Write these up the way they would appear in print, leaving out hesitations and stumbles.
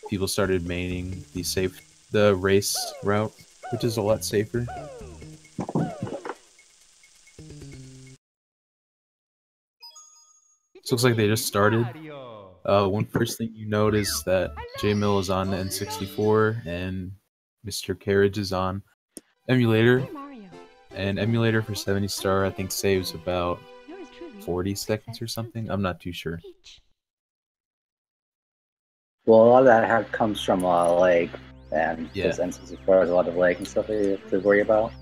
people started maining the race route, which is a lot safer. This looks like they just started. One first thing you notice that JMill is on N64 and mrKerij is on emulator. And emulator for 70 star I think saves about 40 seconds or something. I'm not too sure. Well, a lot of that comes from lag, and Yeah. because N64 has a lot of lag and stuff that you have to worry about.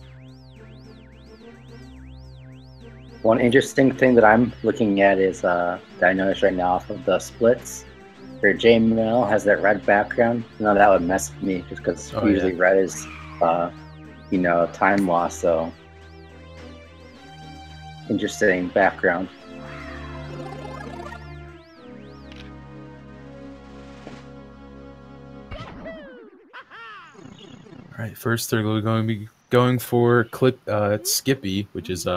One interesting thing that I'm looking at is that I noticed right now off of the splits, where JMill has that red background. You know, that would mess with me just because usually red is, you know, time loss. So interesting background. Alright, first they're going to be going for Skippy, which is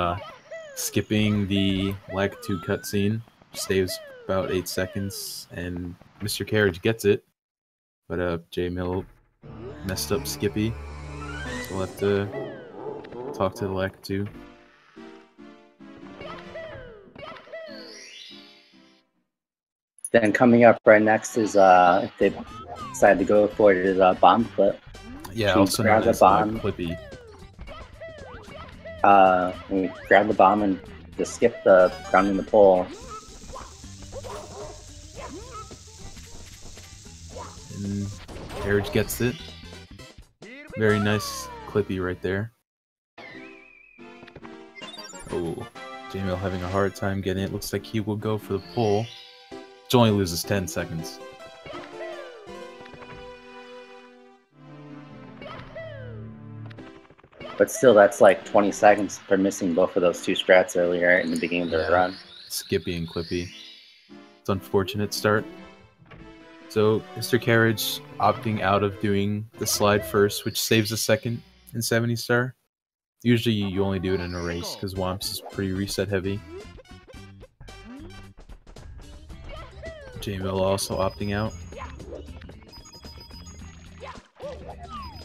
skipping the lag 2 cutscene. Saves about 8 seconds, and mrKerij gets it. But JMill messed up Skippy, so we'll have to talk to the lag 2. Then coming up right next is if they decide to go for it, is a bomb clip. Yeah, also known as Clippy. We grab the bomb and just skip the grounding the pole. And Kerij gets it. Very nice Clippy right there. Oh, JMill having a hard time getting it. Looks like he will go for the pole, which only loses 10 seconds. But still, that's like 20 seconds for missing both of those two strats earlier in the beginning of the run. Skippy and Clippy. It's an unfortunate start. So mrKerij opting out of doing the slide first, which saves a second in 70 star. Usually you only do it in a race because Womps is pretty reset heavy. JMill also opting out.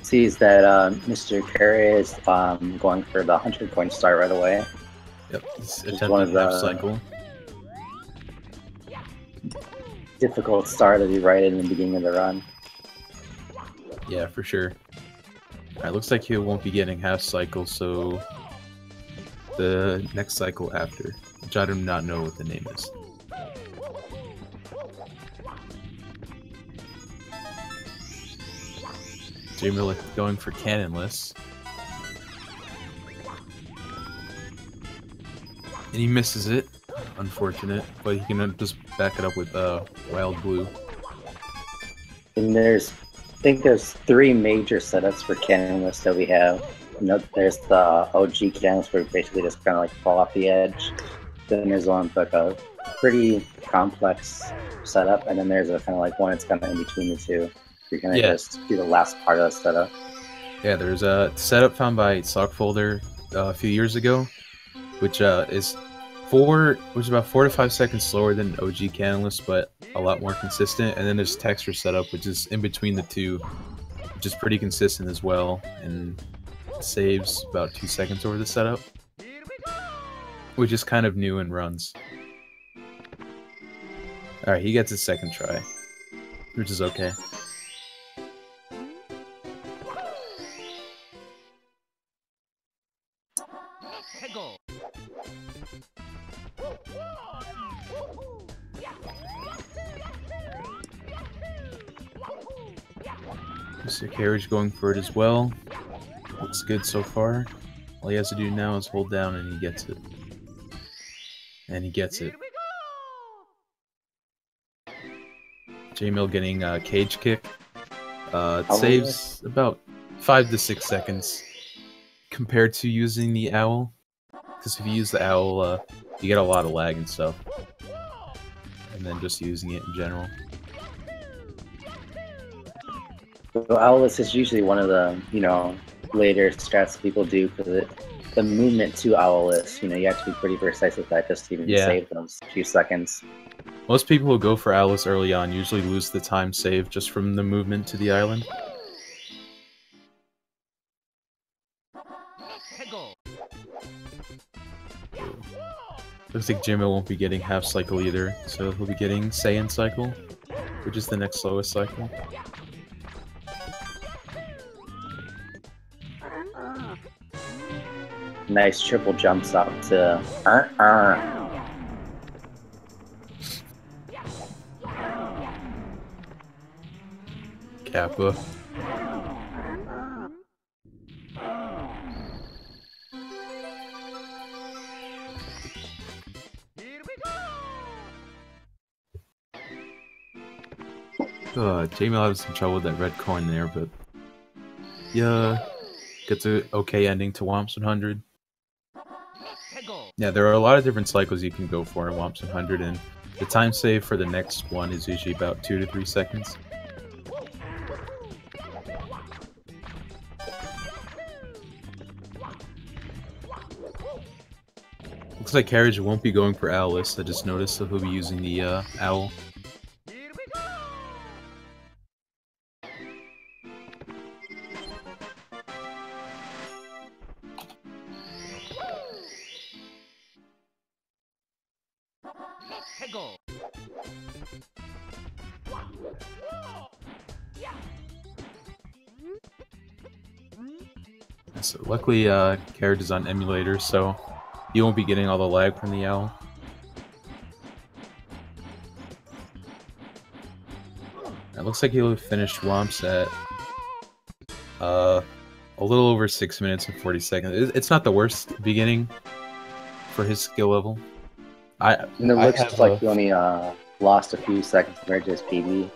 Sees that mrKerij is going for the 100-point start right away. Yep, he's attempting half cycle. Difficult start to be right in the beginning of the run. Yeah, for sure. Alright, looks like he won't be getting half cycle, so the next cycle after, which I do not know what the name is. JMill going for cannonless. And he misses it. Unfortunate, but he can just back it up with Wild Blue. And I think there's 3 major setups for cannonless that we have. You know, there's the OG cannonless where we basically just kind of like fall off the edge. Then there's one like a pretty complex setup, and then there's a kind of like one that's kind of in between the two. You're gonna just do the last part of the setup. Yeah, there's a setup found by Sockfolder a few years ago, which is about 4 to 5 seconds slower than OG cannonless, but a lot more consistent. And then there's texture setup, which is in between the two, which is pretty consistent as well, and saves about 2 seconds over the setup, which is kind of new in runs. Alright, he gets his second try, which is okay. mrKerij going for it as well. Looks good so far. All he has to do now is hold down and he gets it. And he gets it. JMill getting a cage kick. It saves about 5 to 6 seconds compared to using the owl. Because if you use the owl, you get a lot of lag and stuff. And then just using it in general. So Owless is usually one of the, you know, later strats people do because the movement to Owless, you know, you have to be pretty precise with that just to even save those few seconds. Most people who go for Alice early on usually lose the time saved just from the movement to the island. Looks like JMill won't be getting half cycle either, so he'll be getting Saiyan cycle, which is the next slowest cycle. Nice triple jumps up to Kappa. JMill having some trouble with that red coin there, but yeah, gets a okay ending to Womps 100. Yeah, there are a lot of different cycles you can go for in Womps 100, and the time save for the next one is usually about 2 to 3 seconds. Looks like Kerij won't be going for Alice. I just noticed that he'll be using the owl. So luckily, Kerij is on emulator, so you won't be getting all the lag from the owl. It looks like he'll finish Womps at a little over 6 minutes and 40 seconds. It's not the worst beginning for his skill level. And it looks like he only lost a few seconds compared to his PB.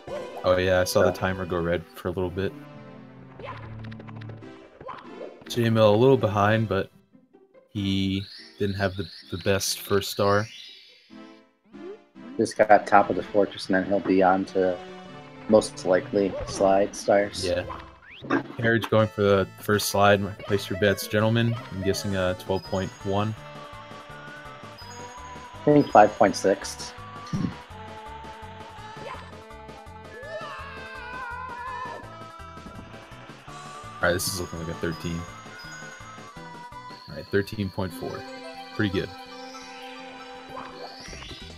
Oh yeah, I saw the timer go red for a little bit. JMill a little behind, but he didn't have the best first star. Just got top of the fortress, and then he'll be on to most likely slide stars. Yeah. Kerij going for the first slide. Place your bets, gentlemen. I'm guessing 12.1. I think 5.6. Alright, this is looking like a 13. Alright, 13.4. Pretty good.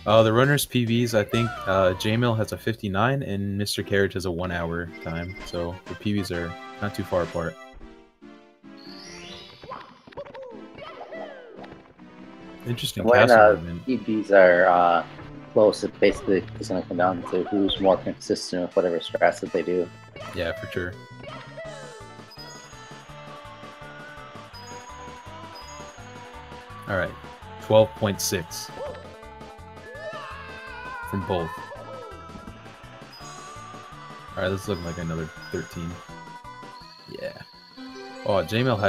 The runner's PBs, I think JMill has a 59 and mrKerij has a 1 hour time, so the PBs are not too far apart. Interesting castle movement. PBs are close, it basically is going to come down to who's more consistent with whatever strats that they do. Yeah, for sure. Alright, 12.6 from both. Alright, this is looking like another 13. Yeah. Oh, JMill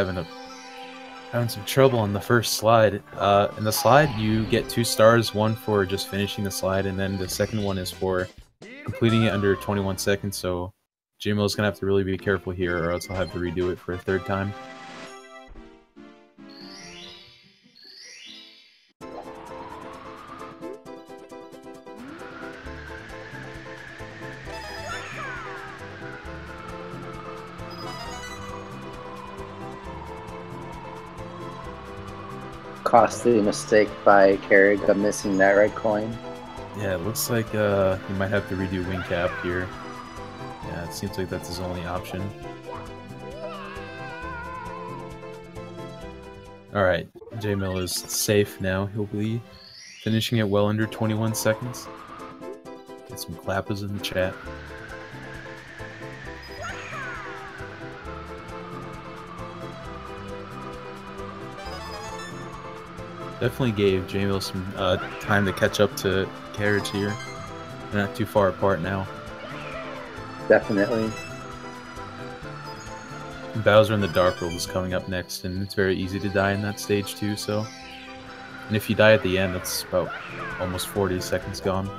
having some trouble on the first slide. In the slide, you get 2 stars, one for just finishing the slide, and then the second one is for completing it under 21 seconds, so JMill's gonna have to really be careful here, or else I'll have to redo it for a 3rd time. Costly mistake by Kerij of missing that red coin. Yeah, it looks like he might have to redo wing cap here. Yeah, it seems like that's his only option. Alright, JMill is safe now. He'll be finishing it well under 21 seconds. Get some clappers in the chat. Definitely gave JMill some time to catch up to Kerij here. They're not too far apart now. Definitely. Bowser in the Dark World is coming up next, and it's very easy to die in that stage too, so... And if you die at the end, that's about almost 40 seconds gone.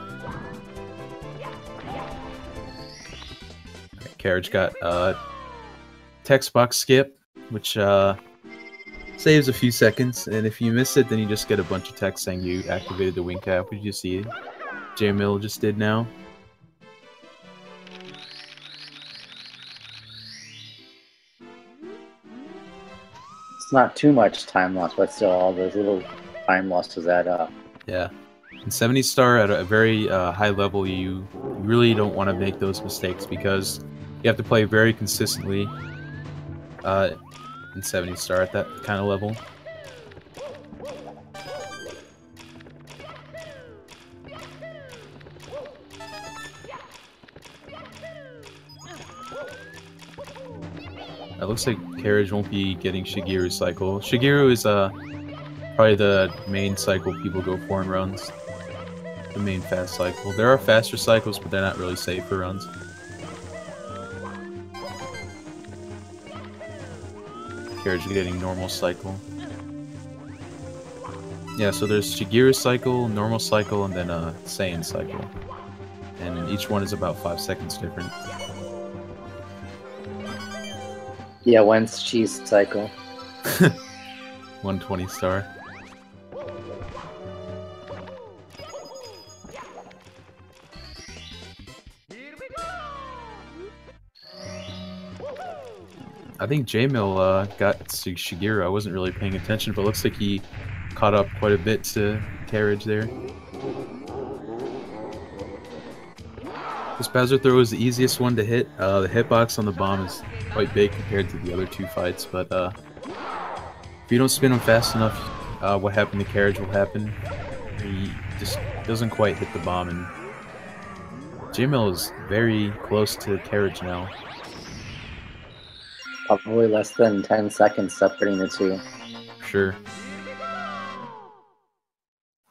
Kerij got text box skip, which saves a few seconds, and if you miss it, then you just get a bunch of text saying you activated the wing cap. Did you see it? JMill just did now. It's not too much time loss, but still, all those little time losses add up. Yeah. In 70 star at a very high level, you really don't want to make those mistakes because you have to play very consistently in 70 star at that kind of level. It looks like Kerij won't be getting Shigeru's cycle. Shigeru is probably the main cycle people go for in runs. The main fast cycle. There are faster cycles, but they're not really safe for runs. Kerij getting normal cycle. Yeah, so there's Shigeru's cycle, normal cycle, and then Saiyan cycle. And each one is about 5 seconds different. Yeah, when's cheese cycle? 120 star. I think JMill got Shigeru. I wasn't really paying attention, but it looks like he caught up quite a bit to Kerij there. This Bowser throw is the easiest one to hit. The hitbox on the bomb is quite big compared to the other two fights, but if you don't spin him fast enough, what happened to Kerij will happen. He just doesn't quite hit the bomb, and JMill is very close to Kerij now. Probably less than 10 seconds separating the two. Sure.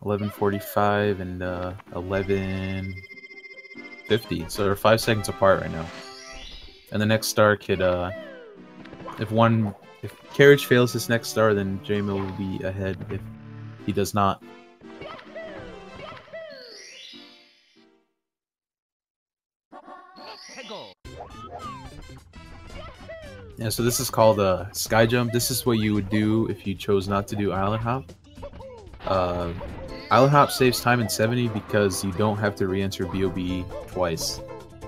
11:45 and 11:50, so they're 5 seconds apart right now. And the next star could, if Kerij fails his next star, then JMill will be ahead. If he does not, yeah. So this is called a sky jump. This is what you would do if you chose not to do island hop. Island hop saves time in 70 because you don't have to re-enter BOB twice.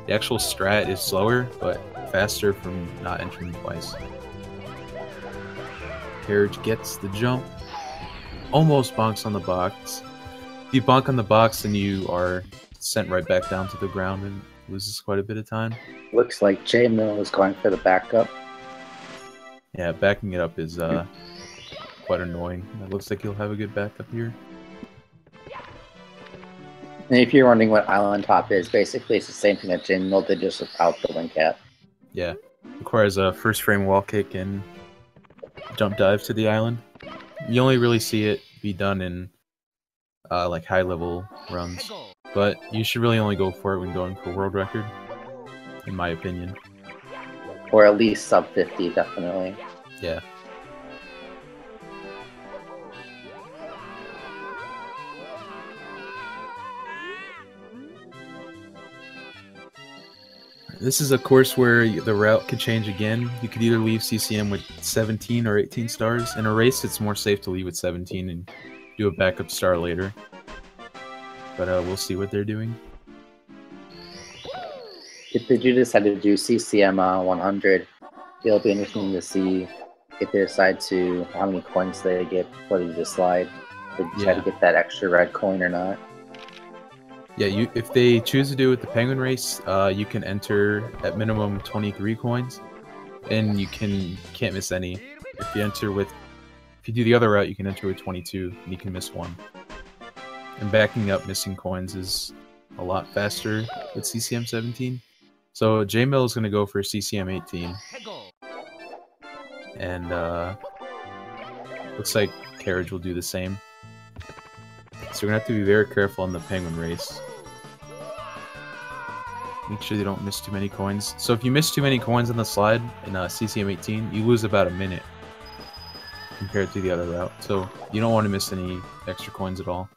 The actual strat is slower, but faster from not entering twice. Kerij gets the jump. Almost bonks on the box. If you bonk on the box, then you are sent right back down to the ground and loses quite a bit of time. Looks like JMill is going for the backup. Yeah, backing it up is quite annoying. It looks like he'll have a good backup here. And if you're wondering what island hop is, basically it's the same thing that JMill did, just without the wing cap. Yeah, requires a first frame wall kick and jump dive to the island. You only really see it be done in like high level runs, but you should really only go for it when going for world record, in my opinion. Or at least sub 50, definitely. Yeah. This is a course where the route could change again. You could either leave CCM with 17 or 18 stars. In a race, it's more safe to leave with 17 and do a backup star later. But we'll see what they're doing. If they do decide to do CCM 100, it'll be interesting to see if they decide to, how many coins they get before they decide to try to get that extra red coin or not. Yeah, if they choose to do it with the Penguin race, you can enter at minimum 23 coins, and you can't miss any. If you do the other route, you can enter with 22, and you can miss one. And backing up missing coins is a lot faster with CCM 17. So JMill is going to go for CCM 18, and looks like Kerij will do the same. So we're going to have to be very careful on the Penguin race. Make sure you don't miss too many coins. So if you miss too many coins on the slide in CCM 18, you lose about a minute compared to the other route. So you don't want to miss any extra coins at all.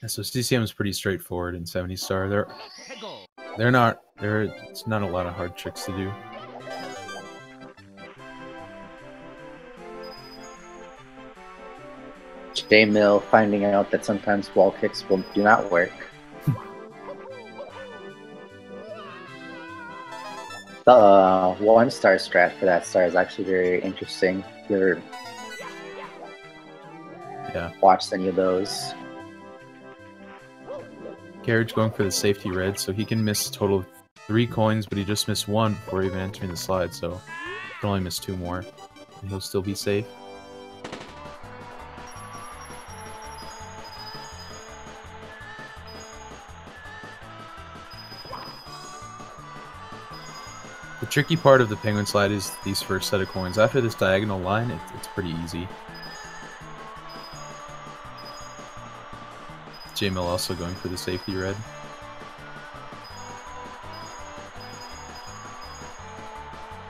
Yeah, so CCM is pretty straightforward in 70 star. It's not a lot of hard tricks to do. JMill finding out that sometimes wall kicks do not work. The 1-star strat for that star is actually very interesting. If you ever watched any of those? KerIJ going for the safety red, so he can miss a total of 3 coins, but he just missed 1 before even entering the slide, so he can only miss 2 more, and he'll still be safe. The tricky part of the penguin slide is these first set of coins. After this diagonal line, it's pretty easy. JMill also going for the safety red.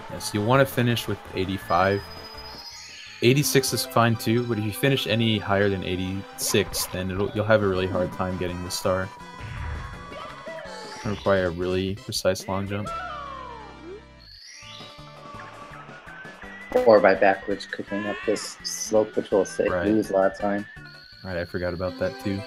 Yes, you want to finish with 85. 86 is fine too, but if you finish any higher than 86, then you'll have a really hard time getting the star. It'll require a really precise long jump. Or by backwards cooking up this slope, which will lose a lot of time. Right, I forgot about that too.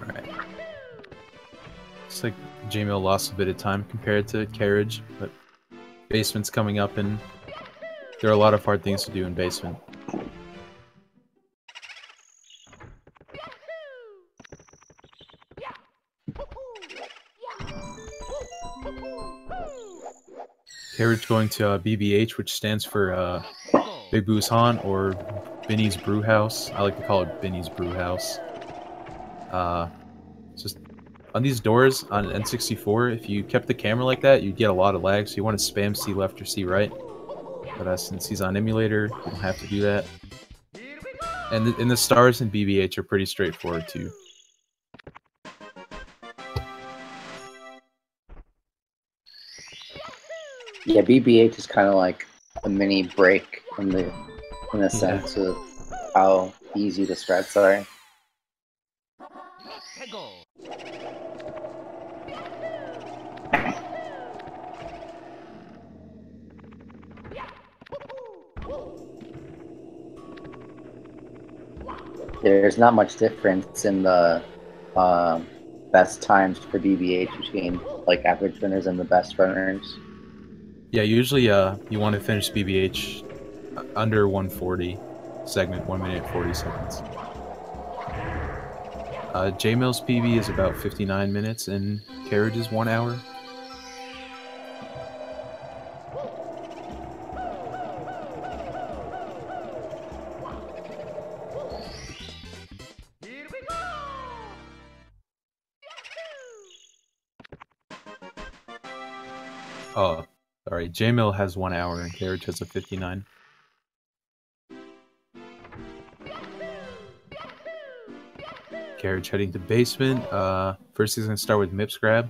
Alright. Looks like JMill lost a bit of time compared to KerIJ, but basement's coming up and there are a lot of hard things to do in basement. KerIJ going to BBH, which stands for Big Boo's Haunt or Binny's Brew House. I like to call it Binny's Brew House. Just on these doors on N64, if you kept the camera like that, you'd get a lot of lag, so you want to spam C left or C right. But since he's on emulator, you don't have to do that. And the stars in BBH are pretty straightforward too. Yeah, BBH is kind of like a mini break in the sense of how easy the strats are. There's not much difference in the best times for BBH between like average runners and the best runners. Yeah, usually you want to finish BBH under 140 segment, 1 minute 40 seconds. JMill's PB is about 59 minutes and KerIJ is 1 hour. Oh, sorry. JMill has 1 hour and KerIJ has a 59. KerIJ heading to basement. First he's going to start with MIPS grab.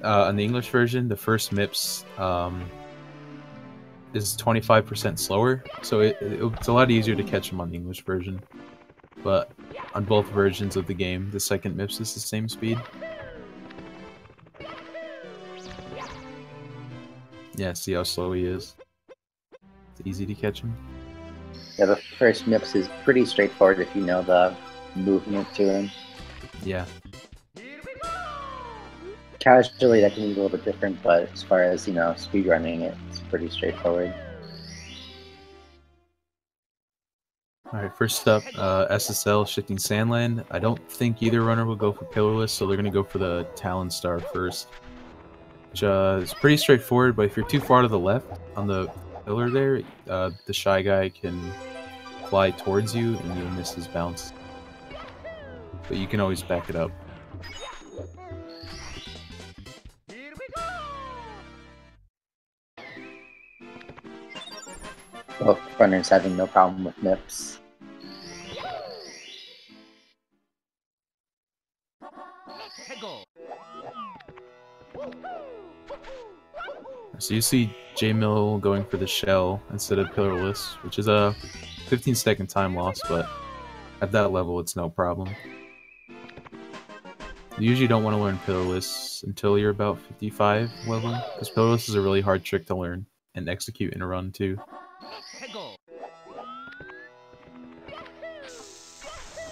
On the English version, the first MIPS is 25% slower, so it's a lot easier to catch him on the English version. But on both versions of the game, the second MIPS is the same speed. Yeah, see how slow he is. It's easy to catch him. Yeah, the first MIPS is pretty straightforward if you know the movement to him. Yeah. Casually, that can be a little bit different, but as far as, you know, speedrunning it, it's pretty straightforward. Alright, first up, SSL Shifting Sandland. I don't think either runner will go for Pillarless, so they're going to go for the Talon Star first. Which is pretty straightforward, but if you're too far to the left on the pillar there, the Shy Guy can fly towards you and you'll miss his bounce. But you can always back it up. Both runners having no problem with MIPS. So you see JMill going for the shell instead of pillarless, which is a 15-second time loss, but at that level it's no problem. You usually don't want to learn pillarless until you're about 55 level, because pillarless is a really hard trick to learn and execute in a run too.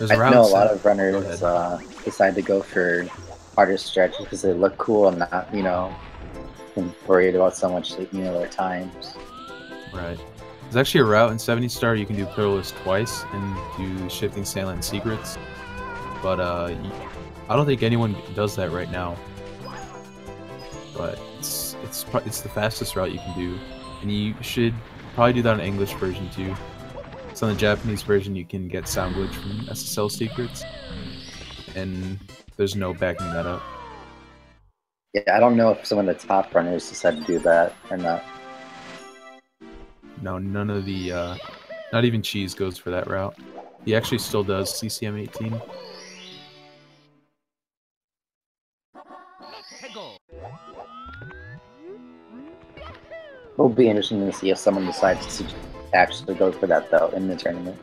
I know a lot of runners decide to go for harder stretches because they look cool and not, you know, worried about so much, you know, their times. Right. There's actually a route in 70 star you can do pillarless twice and do shifting sandland secrets, but I don't think anyone does that right now. But it's the fastest route you can do, and you should probably do that on English version too. So on the Japanese version, you can get sound glitch from SSL secrets, and there's no backing that up. Yeah, I don't know if some of the top runners decide to do that or not. No, none of the, not even Cheese goes for that route. He actually still does CCM 18. It'll be interesting to see if someone decides to actually go for that, though, in the tournament.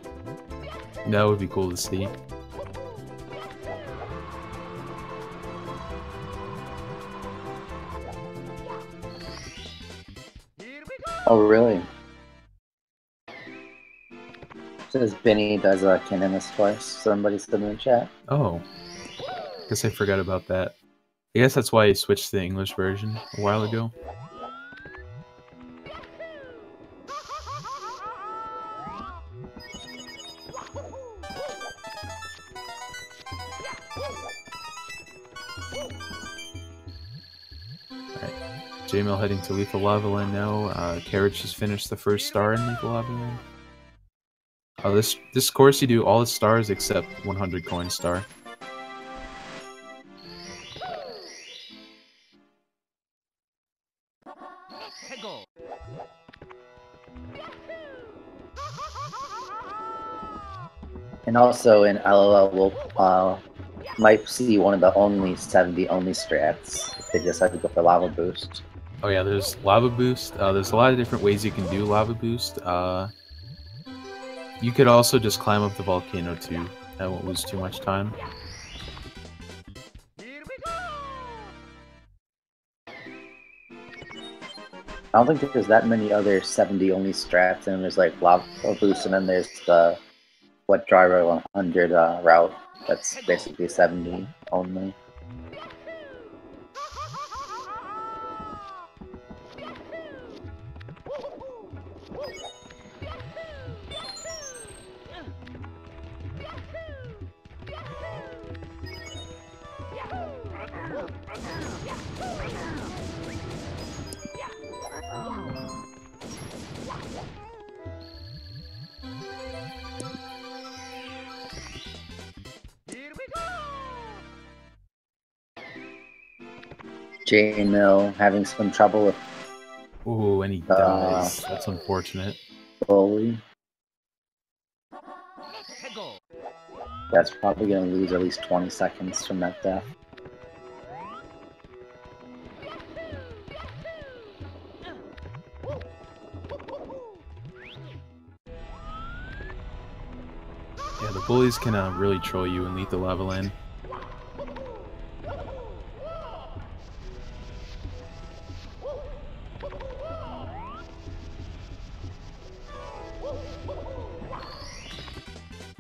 That would be cool to see. Oh, really? Says Benny does Canamus twice. Somebody said in the chat. Oh. Guess I forgot about that. I guess that's why he switched to the English version a while ago. JMill heading to Lethal Lava Land now. Kerij just finished the first star in Lethal Lava Land. This course you do all the stars except 100 coin star. And also in LOL, we'll might see one of the only 70 only strats if they decide to go for Lava Boost. Oh yeah, there's Lava Boost. There's a lot of different ways you can do Lava Boost. You could also just climb up the volcano too. That won't lose too much time. I don't think there's that many other 70 only strats, and there's like Lava Boost, and then there's the What Driver 100 route that's basically 70 only. JMill having some trouble with. Ooh, and he dies. That's unfortunate. Bully. That's probably going to lose at least 20 seconds from that death. Yeah, the bullies can really troll you in Lethal Lava Land.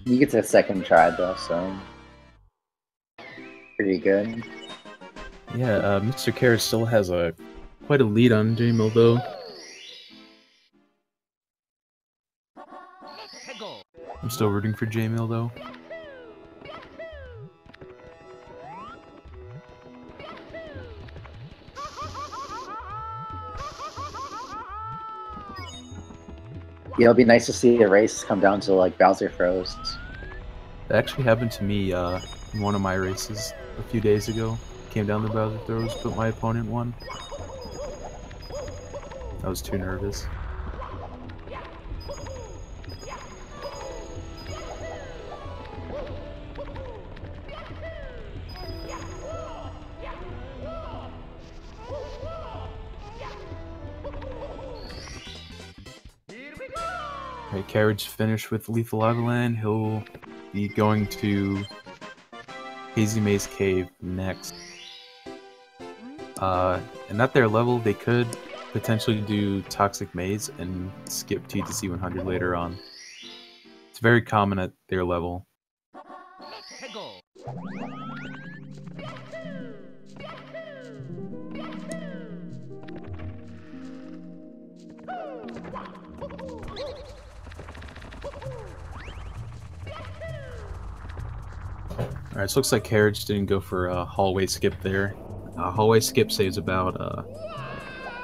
You get to a second try though, so pretty good. Yeah, mrKerij still has quite a lead on JMill though. I'm still rooting for JMill though. Yeah, it'll be nice to see a race come down to like Bowser froze. That actually happened to me in one of my races a few days ago. Came down to Bowser throws, but my opponent won. I was too nervous. Okay, Carriage finished with Lethal Lava Land. He'll be going to Hazy Maze Cave next. And at their level, they could potentially do Toxic Maze and skip TTC 100 later on. It's very common at their level. Alright, so looks like Carriage didn't go for a hallway skip there. Hallway skip saves about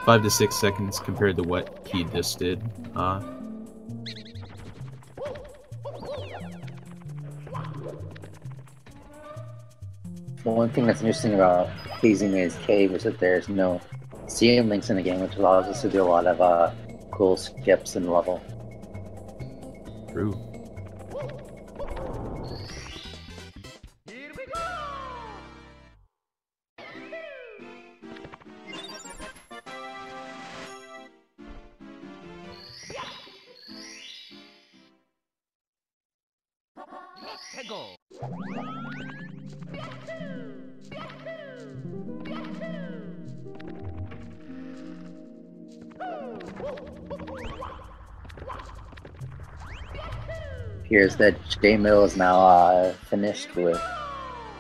5 to 6 seconds compared to what he just did. One thing that's interesting about Hazy Maze Cave is that there's no ceilings in the game, which allows us to do a lot of cool skips in the level. True. Appears that JMill is now finished with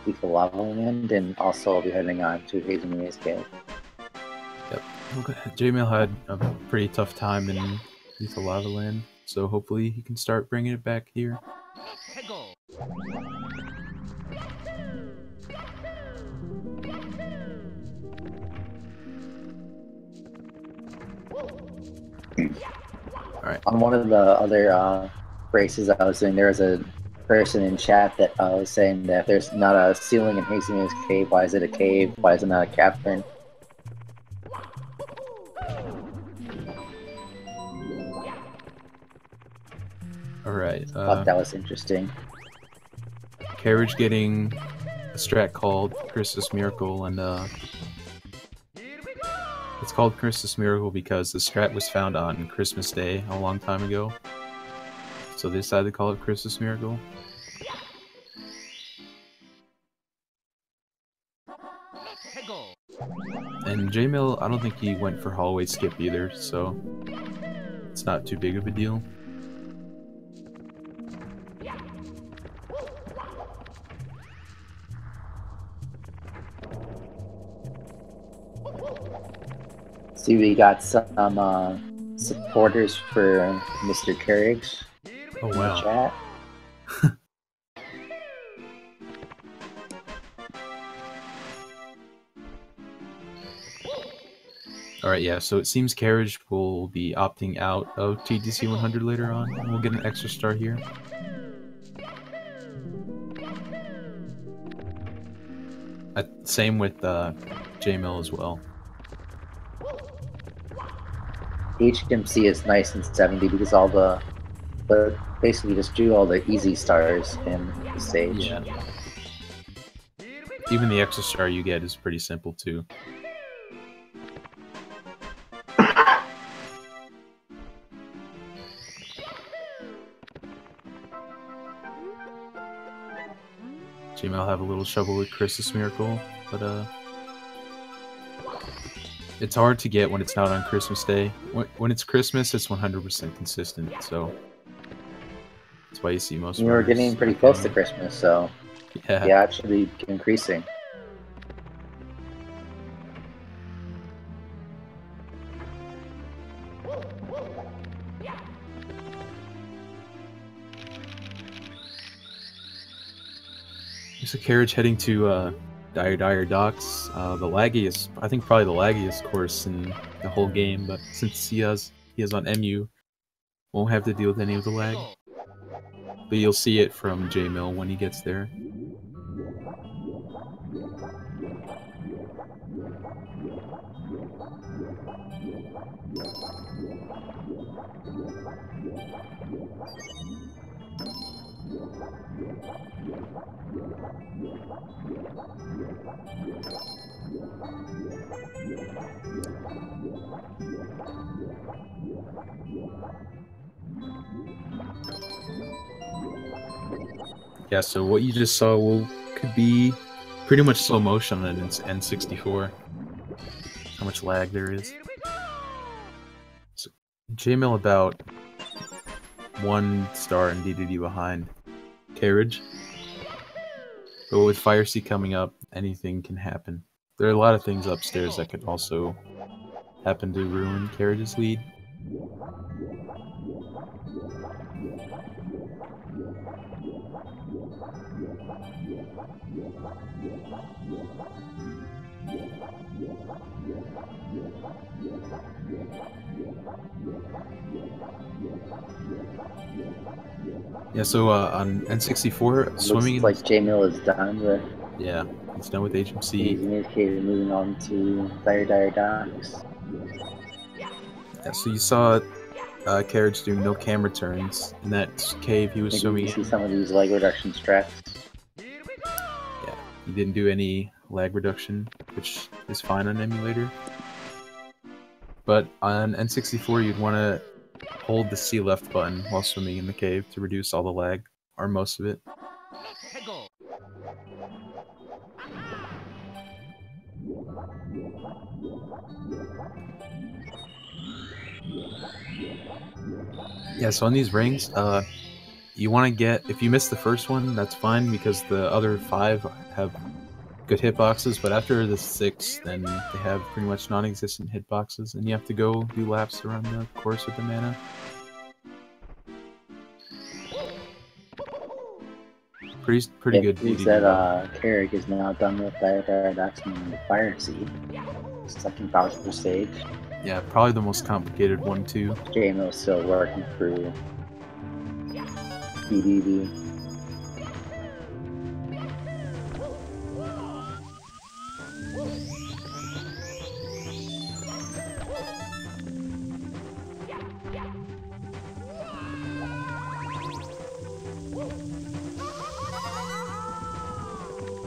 Lethal Lava Land, and also will be heading on to Hazy Maze Cave. Yep. Okay. JMill had a pretty tough time in Lethal Lava Land, so hopefully he can start bringing it back here. Alright. On one of the other races I was doing, there was a person in chat that was saying that if there's not a ceiling in Hazy Maze Cave, why is it a cave? Why is it not a cavern? Alright. Thought that was interesting. Carriage getting a strat called Christmas Miracle, and it's called Christmas Miracle because the strat was found on Christmas Day a long time ago. So they decided to call it Christmas Miracle. And JMill, I don't think he went for hallway skip either, so it's not too big of a deal. See, we got some supporters for mrKerij Oh in the wow. chat. Alright, yeah, so it seems Carriage will be opting out of TTC 100 later on, and we'll get an extra star here. Same with JMill as well. HMC is nice and 70 because all the basically just do all the easy stars in the stage. Yeah. Even the extra star you get is pretty simple too. JMill have a little trouble with Christmas Miracle, but it's hard to get when it's not on Christmas Day. When it's Christmas, it's 100% consistent, so that's why you see most. We were getting pretty close to Christmas, so yeah, it should be increasing. There's a Carriage heading to Dire Docks. The laggiest, I think probably the laggiest course in the whole game, but since he is on MU, won't have to deal with any of the lag. But you'll see it from JMill when he gets there. Yeah, so what you just saw could be pretty much slow motion on an N64. How much lag there is. So, JMill about 1 star and DDD behind Kerij. But with Fire Sea coming up, anything can happen. There are a lot of things upstairs that could also happen to ruin Kerij's lead. Yeah, so on N64, swimming Looks like JMill is done with. Yeah, he's done with He's HMC. indicated moving on to Fire Dire Docks. Yeah, so you saw Kerij doing no camera turns in that cave he was swimming You see in. some of these leg reduction strats. Yeah, he didn't do any lag reduction, which is fine on emulator. But on N64, you'd want to hold the C left button while swimming in the cave to reduce all the lag, or most of it. Yeah, so on these rings, you want to get, if you miss the first one, that's fine because the other 5 have good hitboxes, but after the 6, then they have pretty much non-existent hitboxes, and you have to go do laps around the course with the mana. Pretty good. He said Kerij is now done with Fire Dire Docks and Fire Sea. Second Bowser stage. Yeah, probably the most complicated one too. JMill still working through DDD.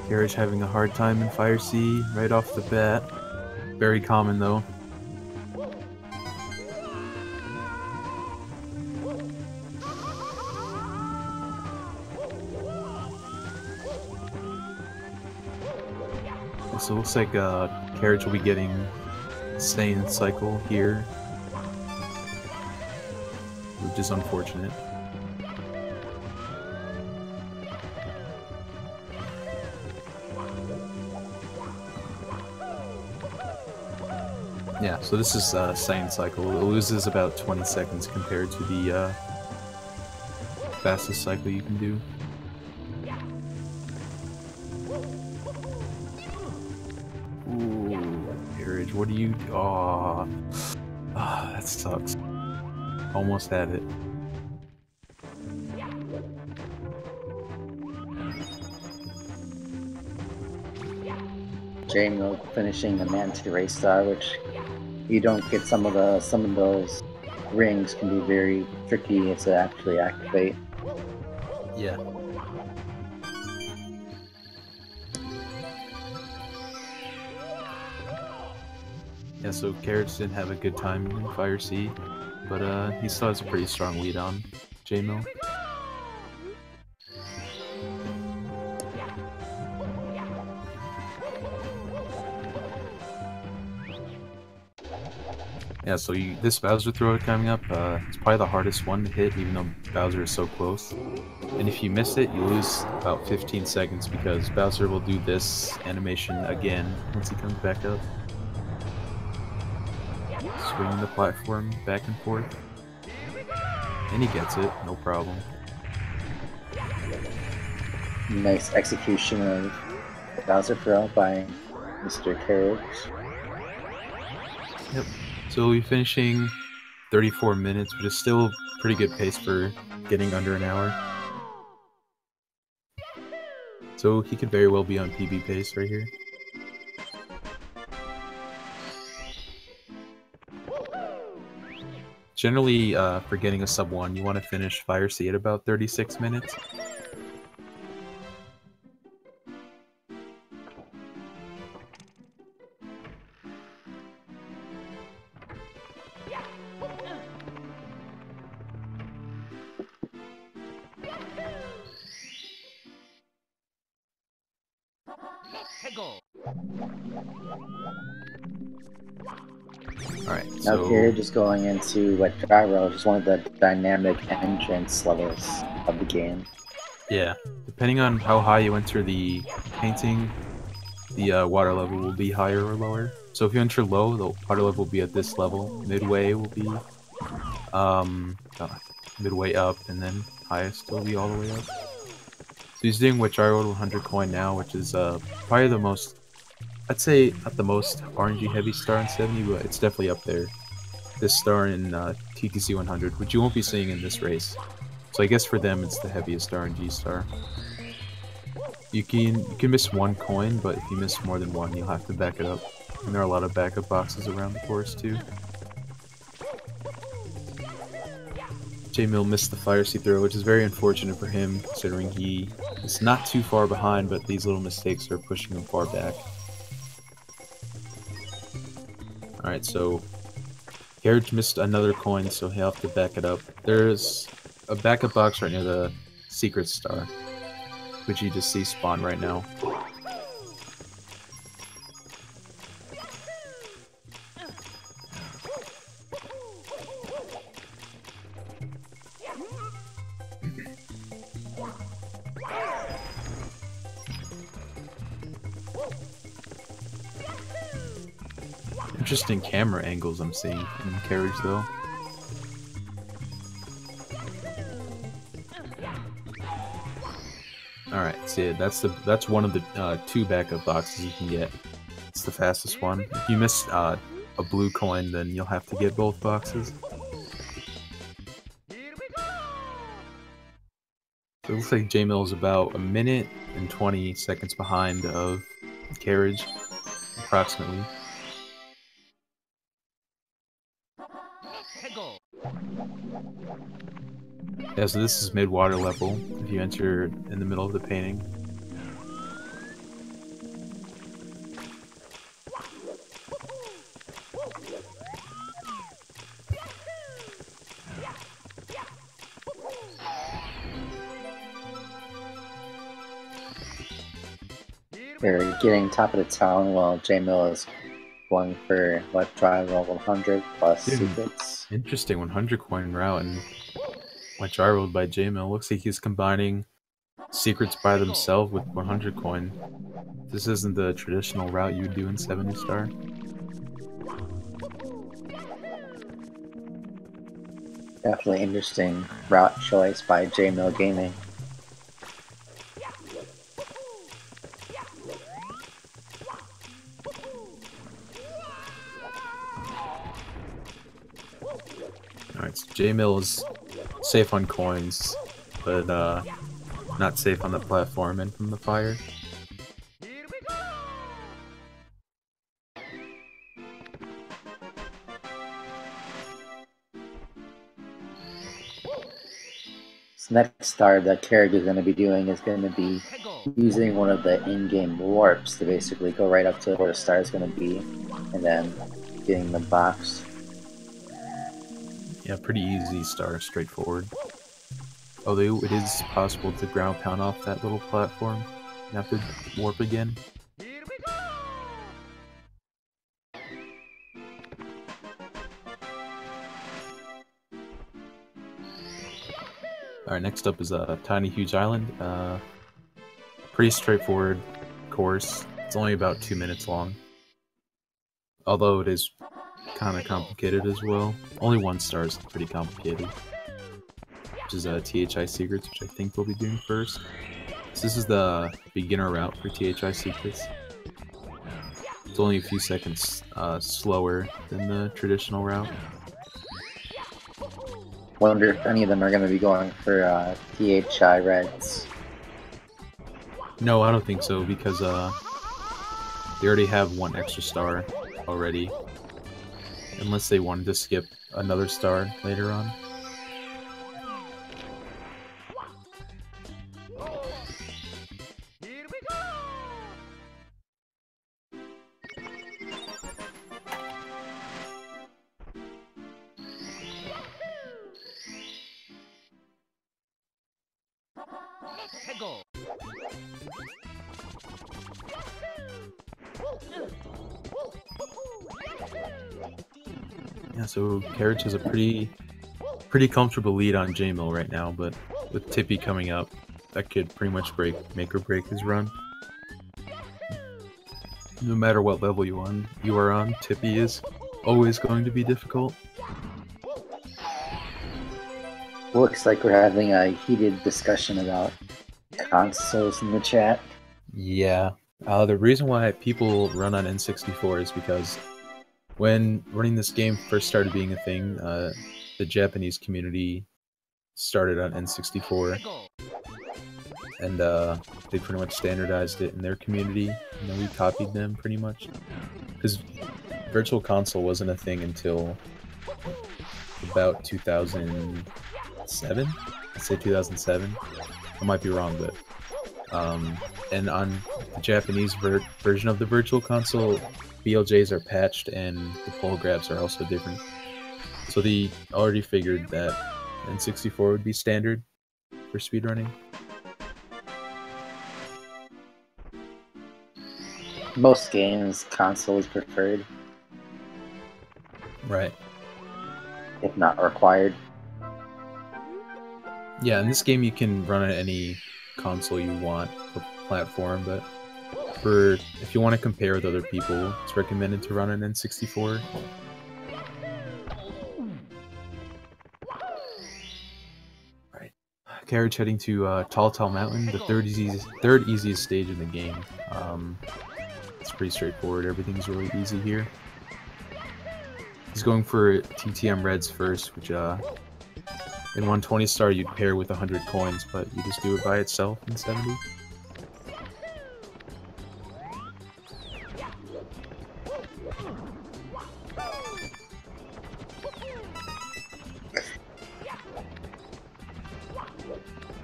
Kerij having a hard time in Fire Sea right off the bat. Very common though. So it looks like Kerij will be getting Saiyan Cycle here, which is unfortunate. Yeah, so this is Saiyan Cycle. It loses about 20 seconds compared to the fastest cycle you can do. Ooh, Kerij, what do you do? Oh, that sucks. Almost had it. JMill finishing the Manta Ray Star, which you don't get some of those rings can be very tricky to actually activate. Yeah. Yeah, so Kerij didn't have a good time in Fire Sea, but he still has a pretty strong lead on JMill. Yeah, so this Bowser throw coming up, it's probably the hardest one to hit, even though Bowser is so close. And if you miss it, you lose about 15 seconds because Bowser will do this animation again once he comes back up. Swinging the platform back and forth. And he gets it, no problem. Nice execution of Bowser throw by Mr. Kerij. Yep. So we'll be finishing 34 minutes, which is still pretty good pace for getting under an hour. So he could very well be on PB pace right here. Generally, for getting a sub 1, you want to finish Fire Sea at about 36 minutes. Alright, Now so here, just going into what Gyro, which is one of the dynamic entrance levels of the game. yeah, depending on how high you enter the painting, the water level will be higher or lower. So if you enter low, the water level will be at this level. Midway will be midway up, and then highest will be all the way up. So he's doing which I rolled 100 coin now, which is probably the most, I'd say not the most RNG heavy star in 70, but it's definitely up there. This star in TTC 100, which you won't be seeing in this race. So I guess for them it's the heaviest RNG star. You can miss one coin, but if you miss more than one, you'll have to back it up. And there are a lot of backup boxes around the course too. JMill missed the fire seat throw, which is very unfortunate for him, considering he is not too far behind, but these little mistakes are pushing him far back. Alright, so Garage missed another coin, so he'll have to back it up. There's a backup box right near the secret star, which you just see spawn right now. Interesting camera angles I'm seeing in mrKerij though. Alright, so yeah, that's one of the two backup boxes you can get. It's the fastest one. If you miss a blue coin, then you'll have to get both boxes. So it looks like JMill is about a minute and 20 seconds behind of mrKerij, approximately. Yeah, so this is mid-water level, if you enter in the middle of the painting. They're getting top of the town while JMill is going for what drive level 100 plus secrets. Interesting 100 coin route, and what gyroed by JMill. Looks like he's combining secrets by themselves with 100 coin. This isn't the traditional route you would do in 70 star. Definitely interesting route choice by JMillGaming. Alright, so JMill is safe on coins, but not safe on the platform and from the fire. This next star that Kerij is going to be doing is going to be using one of the in-game warps to basically go right up to where the star is going to be, and then getting the box. Yeah, pretty easy star, straightforward. Although it is possible to ground pound off that little platform. You have to warp again. Alright, next up is a Tiny Huge Island. Pretty straightforward course. It's only about 2 minutes long. Although it is kind of complicated as well. Only one star is pretty complicated. Which is THI Secrets, which I think we'll be doing first. So this is the beginner route for THI Secrets. It's only a few seconds slower than the traditional route. Wonder if any of them are going to be going for THI Reds. No, I don't think so, because they already have one extra star already. Unless they wanted to skip another star later on. Yeah, so KerIJ has a pretty comfortable lead on JMill right now, but with Tippy coming up, that could pretty much make or break his run. No matter what level you are on, Tippy is always going to be difficult. Looks like we're having a heated discussion about consoles in the chat. Yeah. The reason why people run on N64 is because when running this game first started being a thing, the Japanese community started on N64, and they pretty much standardized it in their community, and then we copied them pretty much. Because Virtual Console wasn't a thing until about 2007? I'd say 2007. I might be wrong, but... and on the Japanese version of the Virtual Console, BLJs are patched and the pull grabs are also different. So they already figured that N64 would be standard for speedrunning. Most games, console is preferred. Right. If not required. Yeah, in this game you can run on any console you want or platform, but if you want to compare with other people, it's recommended to run on N64. Right. KerIJ heading to Tall Mountain, the third easiest stage in the game. It's pretty straightforward. Everything's really easy here. He's going for TTM Reds first, which in 120 star you'd pair with 100 coins, but you just do it by itself in 70.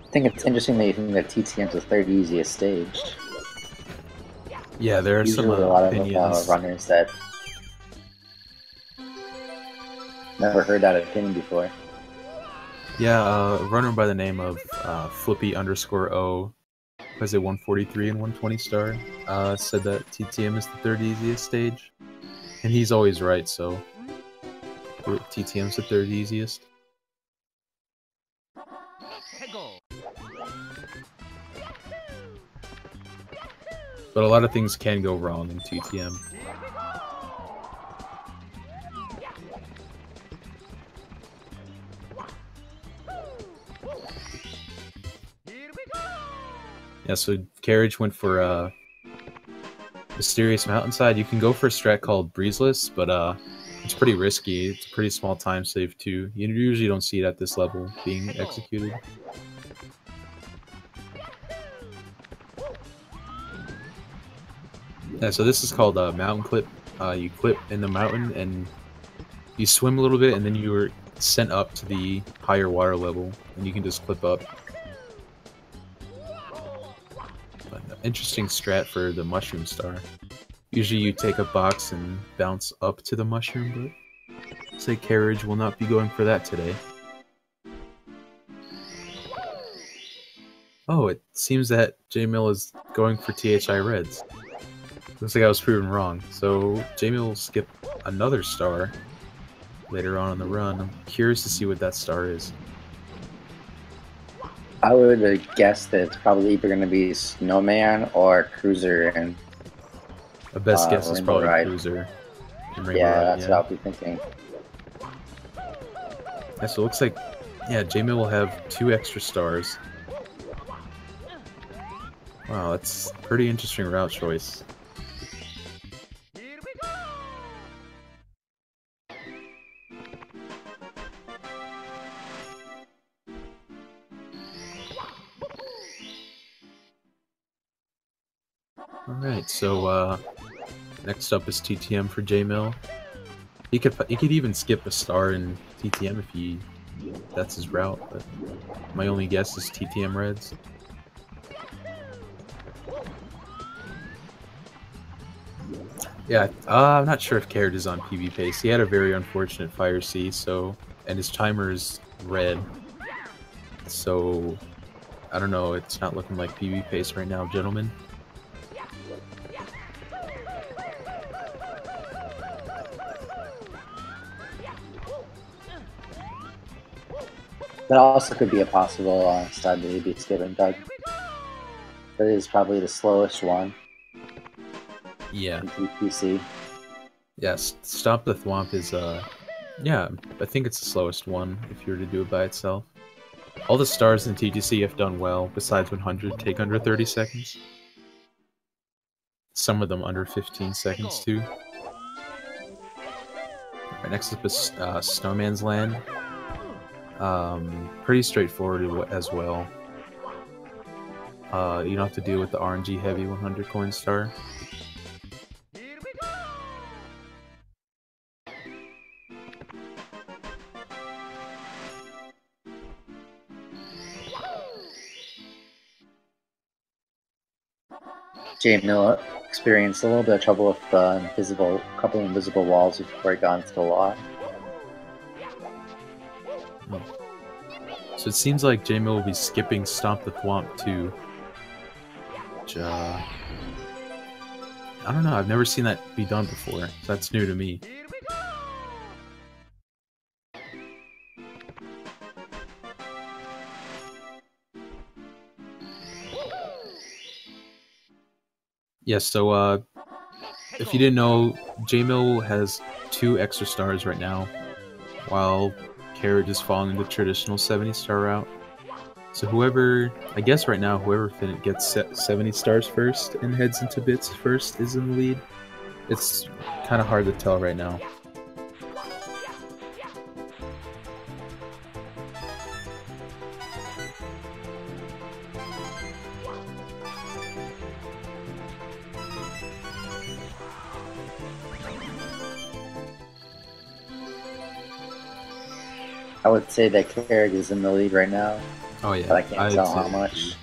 I think it's interesting that you think that TTM's the third easiest stage. Yeah, there are usually some a lot opinions. Of runners that never heard that opinion before. Yeah, a runner by the name of Flippy_O, plays at 143 and 120 star, said that TTM is the third easiest stage, and he's always right. So TTM's the third easiest. But a lot of things can go wrong in TTM. Yeah, so KerIJ went for Mysterious Mountainside. You can go for a strat called Breezeless, but it's pretty risky. It's a pretty small time save too. You usually don't see it at this level being executed. Yeah, so this is called a mountain clip. You clip in the mountain and you swim a little bit, and then you are sent up to the higher water level, and you can just clip up. But interesting strat for the mushroom star. Usually you take a box and bounce up to the mushroom, but say KerIJ will not be going for that today. Oh, it seems that JMill is going for THI Reds. Looks like I was proven wrong. So JMill will skip another star later on in the run. I'm curious to see what that star is. I would guess that it's probably either going to be Snowman or Cruiser. And the best guess is Rainbow probably Ride. Cruiser. Yeah, that's what I'll be thinking. Yeah, so it looks like, yeah, JMill will have 2 extra stars. Wow, that's a pretty interesting route choice. Alright, so next up is TTM for JMill. He could even skip a star in TTM if that's his route, but my only guess is TTM Reds. Yeah, I'm not sure if KerIJ is on PB pace. He had a very unfortunate Fire C, and his timer is red. So I don't know, it's not looking like PB pace right now, gentlemen. That also could be a possible stud that he'd be skipping, Doug. That is probably the slowest one. Yeah. In TPC. Yes, Stomp the Thwomp is, yeah, I think it's the slowest one if you were to do it by itself. All the stars in TTC have done well, besides 100 take under 30 seconds. Some of them under 15 seconds, too. Right, next up is Snowman's Land. Pretty straightforward as well. You don't have to deal with the RNG heavy 100 coin star. JMill experienced a little bit of trouble with couple invisible walls before he got into the lot. So it seems like JMill will be skipping Stomp the Thwomp too. Which, I don't know, I've never seen that be done before, so that's new to me. Yes, so if you didn't know, JMill has 2 extra stars right now, while KerIj is following the traditional 70-star route. So whoever, I guess right now, whoever gets 70 stars first and heads into bits first is in the lead. It's kind of hard to tell right now. I would say that KerIj is in the lead right now. Oh yeah, but I can't tell how much.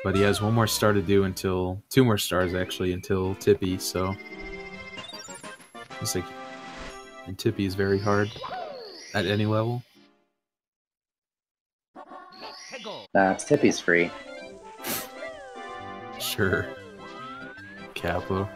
But he has 1 more star to do until 2 more stars actually until Tippy. So it's like, and Tippy is very hard at any level. Nah, Tippy's free. Sure. Capo.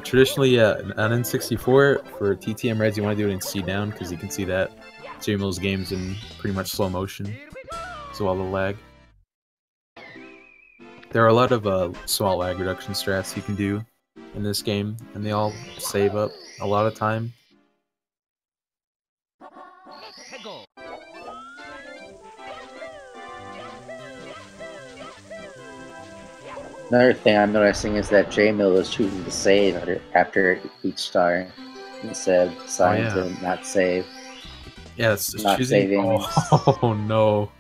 Traditionally, on N64, for TTM Reds, you want to do it in C down, because you can see that JMill's game's in pretty much slow motion, so all the lag. There are a lot of small lag reduction strats you can do in this game, and they all save up a lot of time. Another thing I'm noticing is that JMill is choosing to save after each star instead of deciding to not save. Yeah, it's not choosing. Saving. Oh no!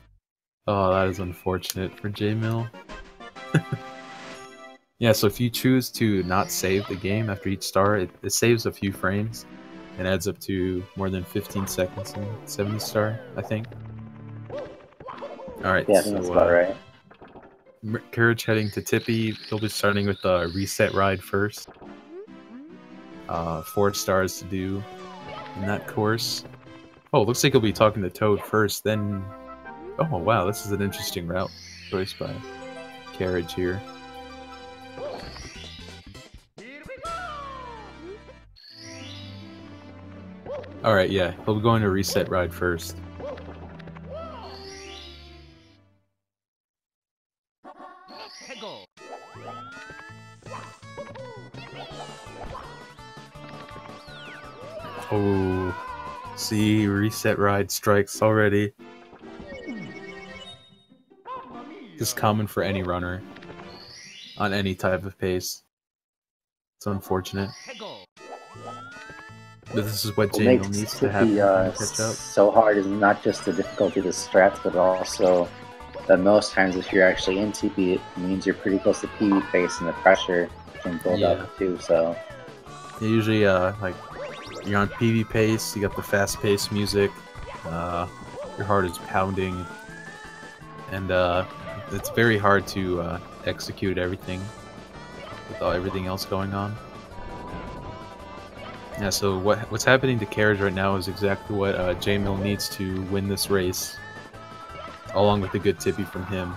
Oh, that is unfortunate for JMill. Yeah, so if you choose to not save the game after each star, it saves a few frames and adds up to more than 15 seconds in 70 star, I think. Alright, yeah, I think that's about right. KerIj heading to Tippy. He'll be starting with the reset ride first. 4 stars to do in that course. Oh, looks like he'll be talking to Toad first, then... Oh, wow, this is an interesting route choice by KerIj here. Alright, yeah, he'll be going to reset ride first. Oh, see, reset ride strikes already. This is common for any runner on any type of pace. It's unfortunate. But this is what JMill needs to happen to catch up. So hard is not just the difficulty of the strats, but also that most times if you're actually in TP, it means you're pretty close to PB pace and the pressure can build up too. So usually, like, you're on PB pace, you got the fast-paced music, your heart is pounding, and it's very hard to execute everything with everything else going on. Yeah, so what's happening to KerIj right now is exactly what JMill needs to win this race, along with a good tippy from him.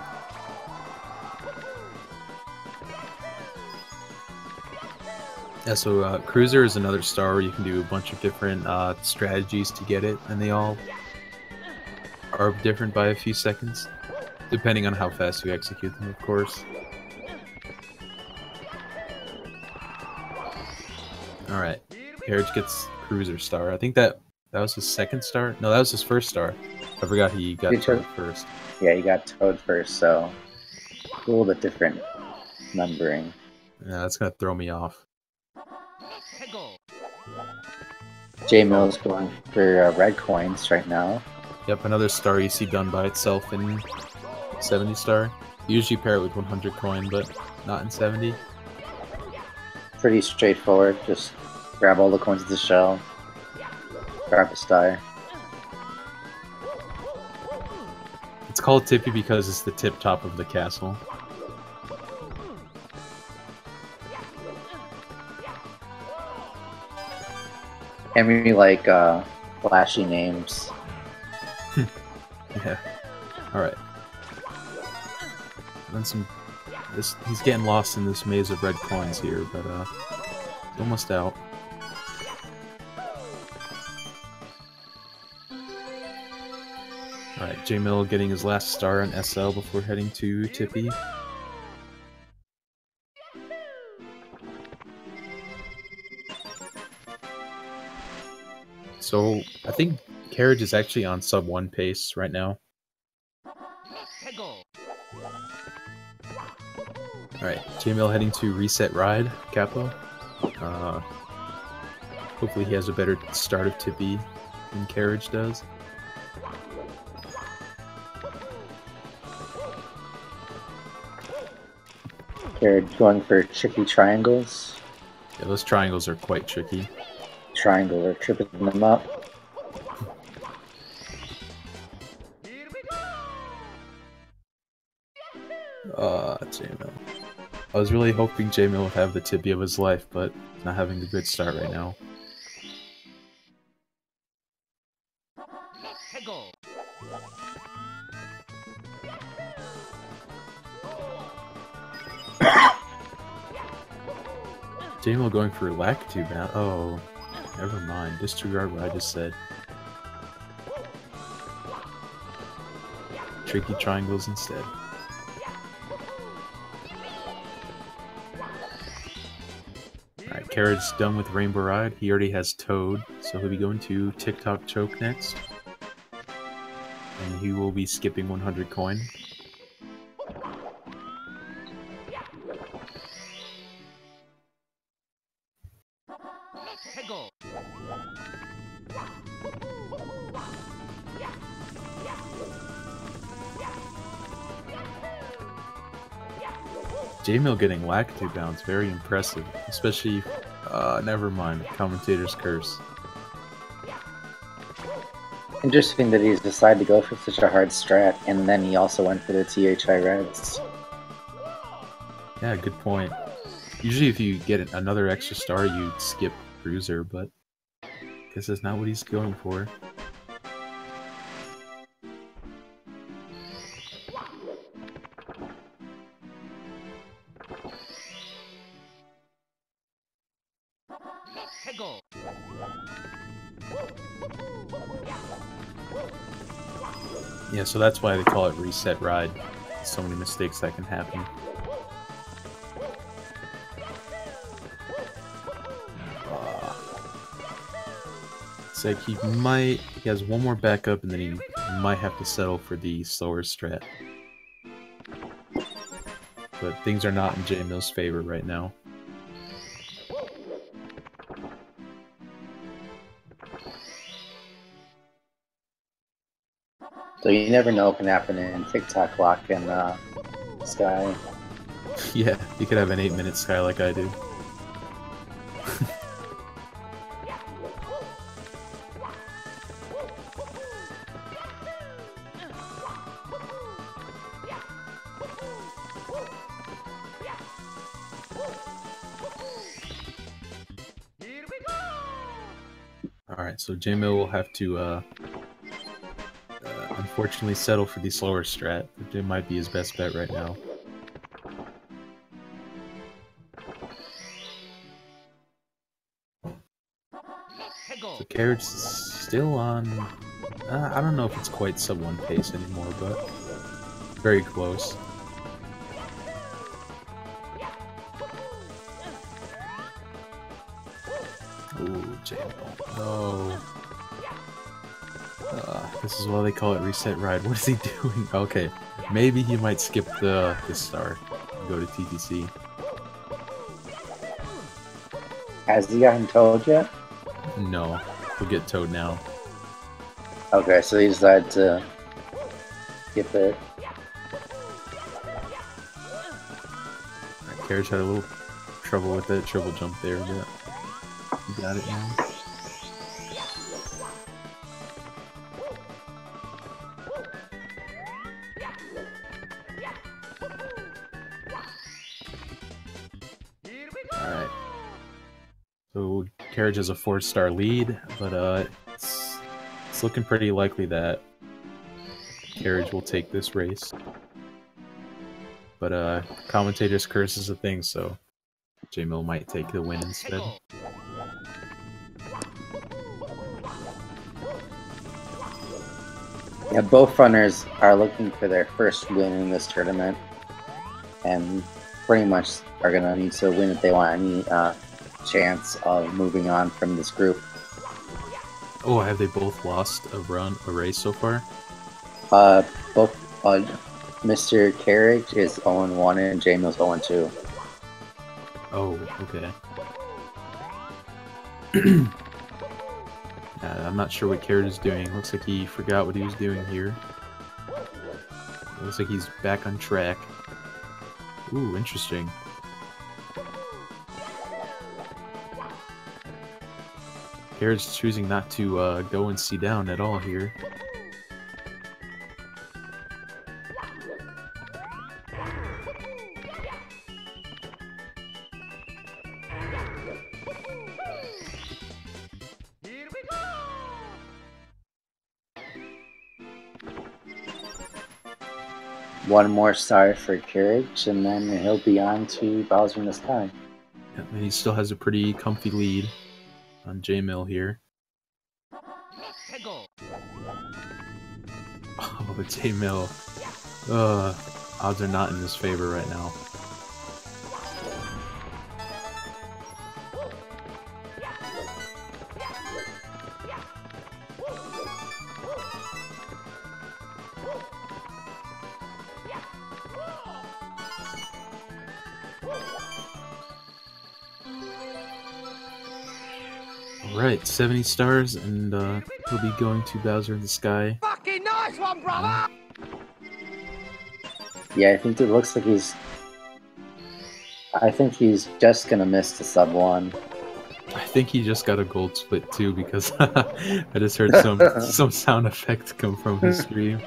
Yeah, so Cruiser is another star where you can do a bunch of different strategies to get it, and they all are different by a few seconds, depending on how fast you execute them, of course. Alright, Kerij gets Cruiser star. I think that was his second star? No, that was his first star. I forgot he got Toad first. Yeah, you got Toad first, so a little bit different numbering. Yeah, that's gonna throw me off. JMill's going for red coins right now. Yep, another star you see done by itself in 70 star. Usually pair it with 100 coin, but not in 70. Pretty straightforward, just grab all the coins of the shell, grab a star. It's called Tippy because it's the tip top of the castle. And we like flashy names. Yeah. Alright. Then he's getting lost in this maze of red coins here, but he's almost out. Alright, JMill getting his last star on SL before heading to Tippy. So, I think Kerij is actually on sub 1 pace right now. Alright, JMill heading to reset ride, Capo. Hopefully he has a better start of Tippy than Kerij does. Kerij going for tricky triangles. Yeah, those triangles are quite tricky. Triangle are tripping them up. JMill. I was really hoping JMill would have the Tippy of his life, but not having a good start right now. JMill going for Lakitu now. Oh, never mind. Disregard what I just said. Tricky triangles instead. Alright, Kerij's done with Rainbow Ride. He already has Toad, so he'll be going to TikTok Choke next. And he will be skipping 100 coin. JMill getting Lakitu bounce, very impressive. Especially, never mind, Commentator's Curse. Interesting that he's decided to go for such a hard strat, and then he also went for the THI Reds. Yeah, good point. Usually if you get another extra star, you'd skip Cruiser, but I guess that's not what he's going for. Yeah, so that's why they call it Reset Ride. So many mistakes that can happen. It's like he has one more backup and then he might have to settle for the slower strat. But things are not in JMill's favor right now. So you never know what can happen in TikTok Lock and Sky. Yeah, you could have an 8-minute Sky like I do. Alright, so JMill will have to unfortunately settle for the slower strat, but it might be his best bet right now. So Carriage is still on. I don't know if it's quite sub 1 pace anymore, but very close. Ooh, JMill. No. This is why they call it reset ride. What is he doing? Okay, maybe he might skip the star and go to TTC. Has he gotten towed yet? No, he'll get towed now. Okay, so he decided to skip it. Carriage had a little trouble with that triple jump there, but he got it now. Alright. So Carriage has a 4-star lead, but it's looking pretty likely that Carriage will take this race. But commentator's curse is a thing, so JMill might take the win instead. Yeah, both runners are looking for their first win in this tournament, and pretty much are going to need to win if they want any chance of moving on from this group. Oh, have they both lost a race so far? Both mrKerij is 0-1 and JMill's 0-2. Oh, okay. I'm not sure what Kerij is doing. Looks like he forgot what he was doing here. Looks like he's back on track. Ooh, interesting. Kerij's choosing not to go and see down at all here. One more star for Kerij, and then he'll be on to Bowser in the Sky. Yeah, and he still has a pretty comfy lead on JMill here. Oh, JMill. Odds are not in his favor right now. Alright, 70 stars, and he'll be going to Bowser in the Sky. Fucking nice one, brother! Yeah, I think it looks like I think he's just gonna miss the sub 1. I think he just got a gold split too, because I just heard some sound effect come from his stream.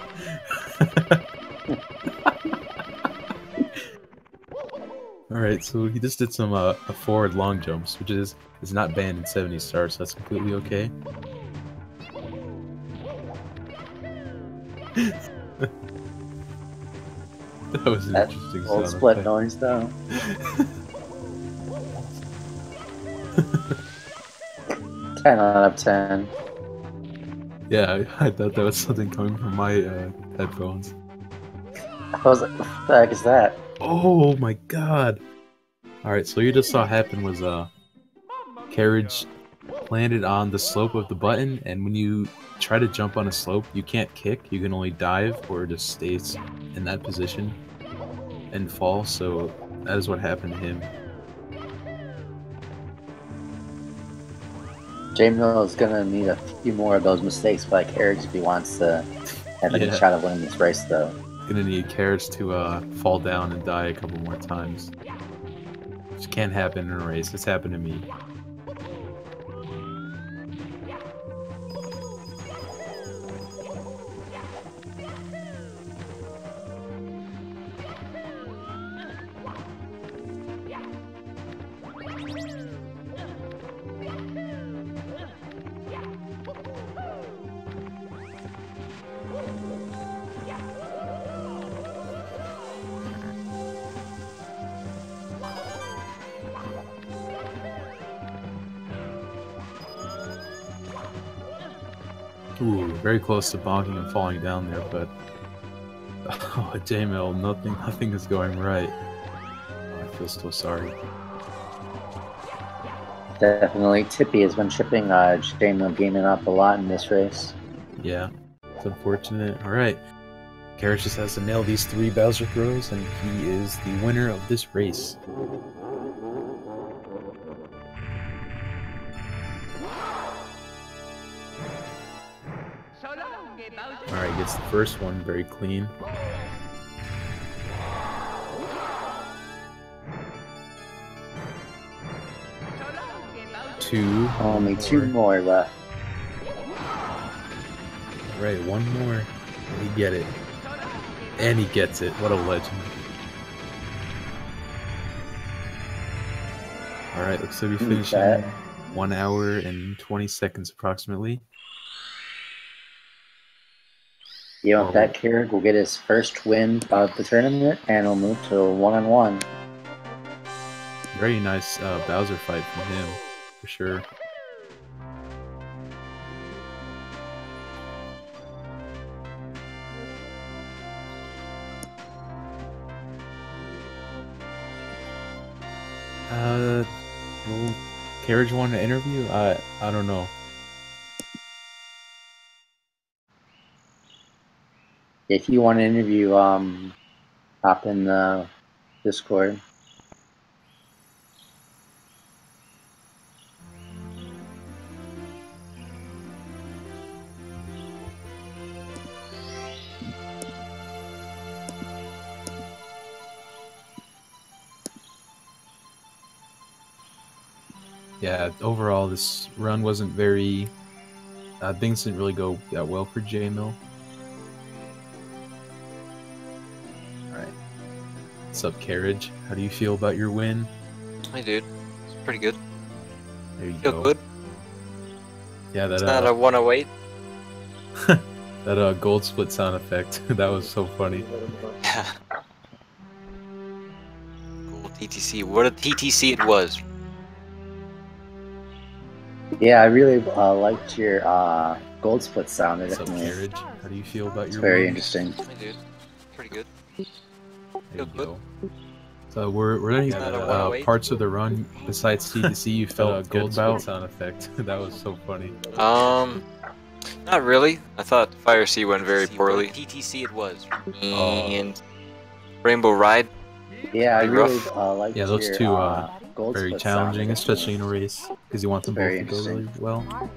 Alright, so he just did some forward long jumps, which is not banned in 70 stars, so that's completely okay. That was an interesting old sound split effect. noise though. 10 out of 10. Yeah, I thought that was something coming from my headphones. I was like, what the heck is that? Oh my god! Alright, so what you just saw happen was Kerij landed on the slope of the button, and when you try to jump on a slope, you can't kick, you can only dive or just stay in that position and fall, so that is what happened to him. JMill is gonna need a few more of those mistakes by Kerij if he wants to have any shot of winning this race though. Gonna need Kerij to fall down and die a couple more times. Which can't happen in a race, it's happened to me. Ooh, very close to bonking and falling down there, but oh, JMill, nothing is going right. Oh, I feel so sorry. Definitely, Tippy has been tripping JMillGaming up a lot in this race. Yeah, it's unfortunate. All right, Kerij just has to nail these 3 Bowser throws, and he is the winner of this race. Alright, gets the first one very clean. Two. Only 2 more left. Alright, 1 more. He get it. And he gets it. What a legend. Alright, looks like we finish in 1 hour and 20 seconds approximately. You know, that Kerij will get his first win of the tournament, and will move to 1-on-1. Very nice Bowser fight from him, for sure. Will Kerij want to interview? I don't know. If you want to interview, hop in the Discord. Yeah, overall this run wasn't very... things didn't really go that well for JMill. Alright. What's up, Kerij? How do you feel about your win? Hey dude, it's pretty good. There you Feel go. good. Yeah, that It's not a 108. that gold split sound effect, that was so funny. Yeah. Cool TTC. What a TTC it was. Yeah, I really liked your gold split sound. What's up, Kerij? How do you feel about your very win? interesting. Hey dude, pretty good. There you Feel good. go. So we're any parts of the run besides TTC you felt good about? Sound effect. That was so funny. Not really. I thought Fire Sea went very poorly. TTC it was. And Rainbow Ride. Yeah, I really liked yeah, those your, two gold very split challenging, sound. especially in a race, because you want them both to go really well.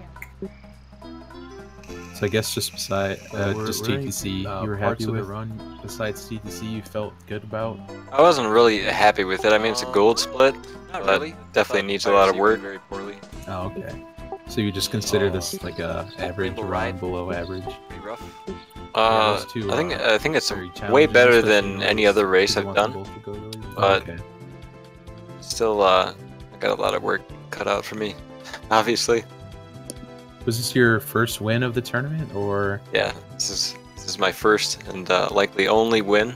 So I guess just beside just TTC, you were happy with the run. Besides TTC, you felt good about. I wasn't really happy with it. I mean, it's a gold split. Not really. Definitely needs a lot of work. Very poorly. Oh, okay. So you just consider this like a average run, below average? Pretty rough. Two, I think it's way better than any other race I've done. But still, I got a lot of work cut out for me. Obviously. Was this your first win of the tournament, or? Yeah, this is my first and likely only win.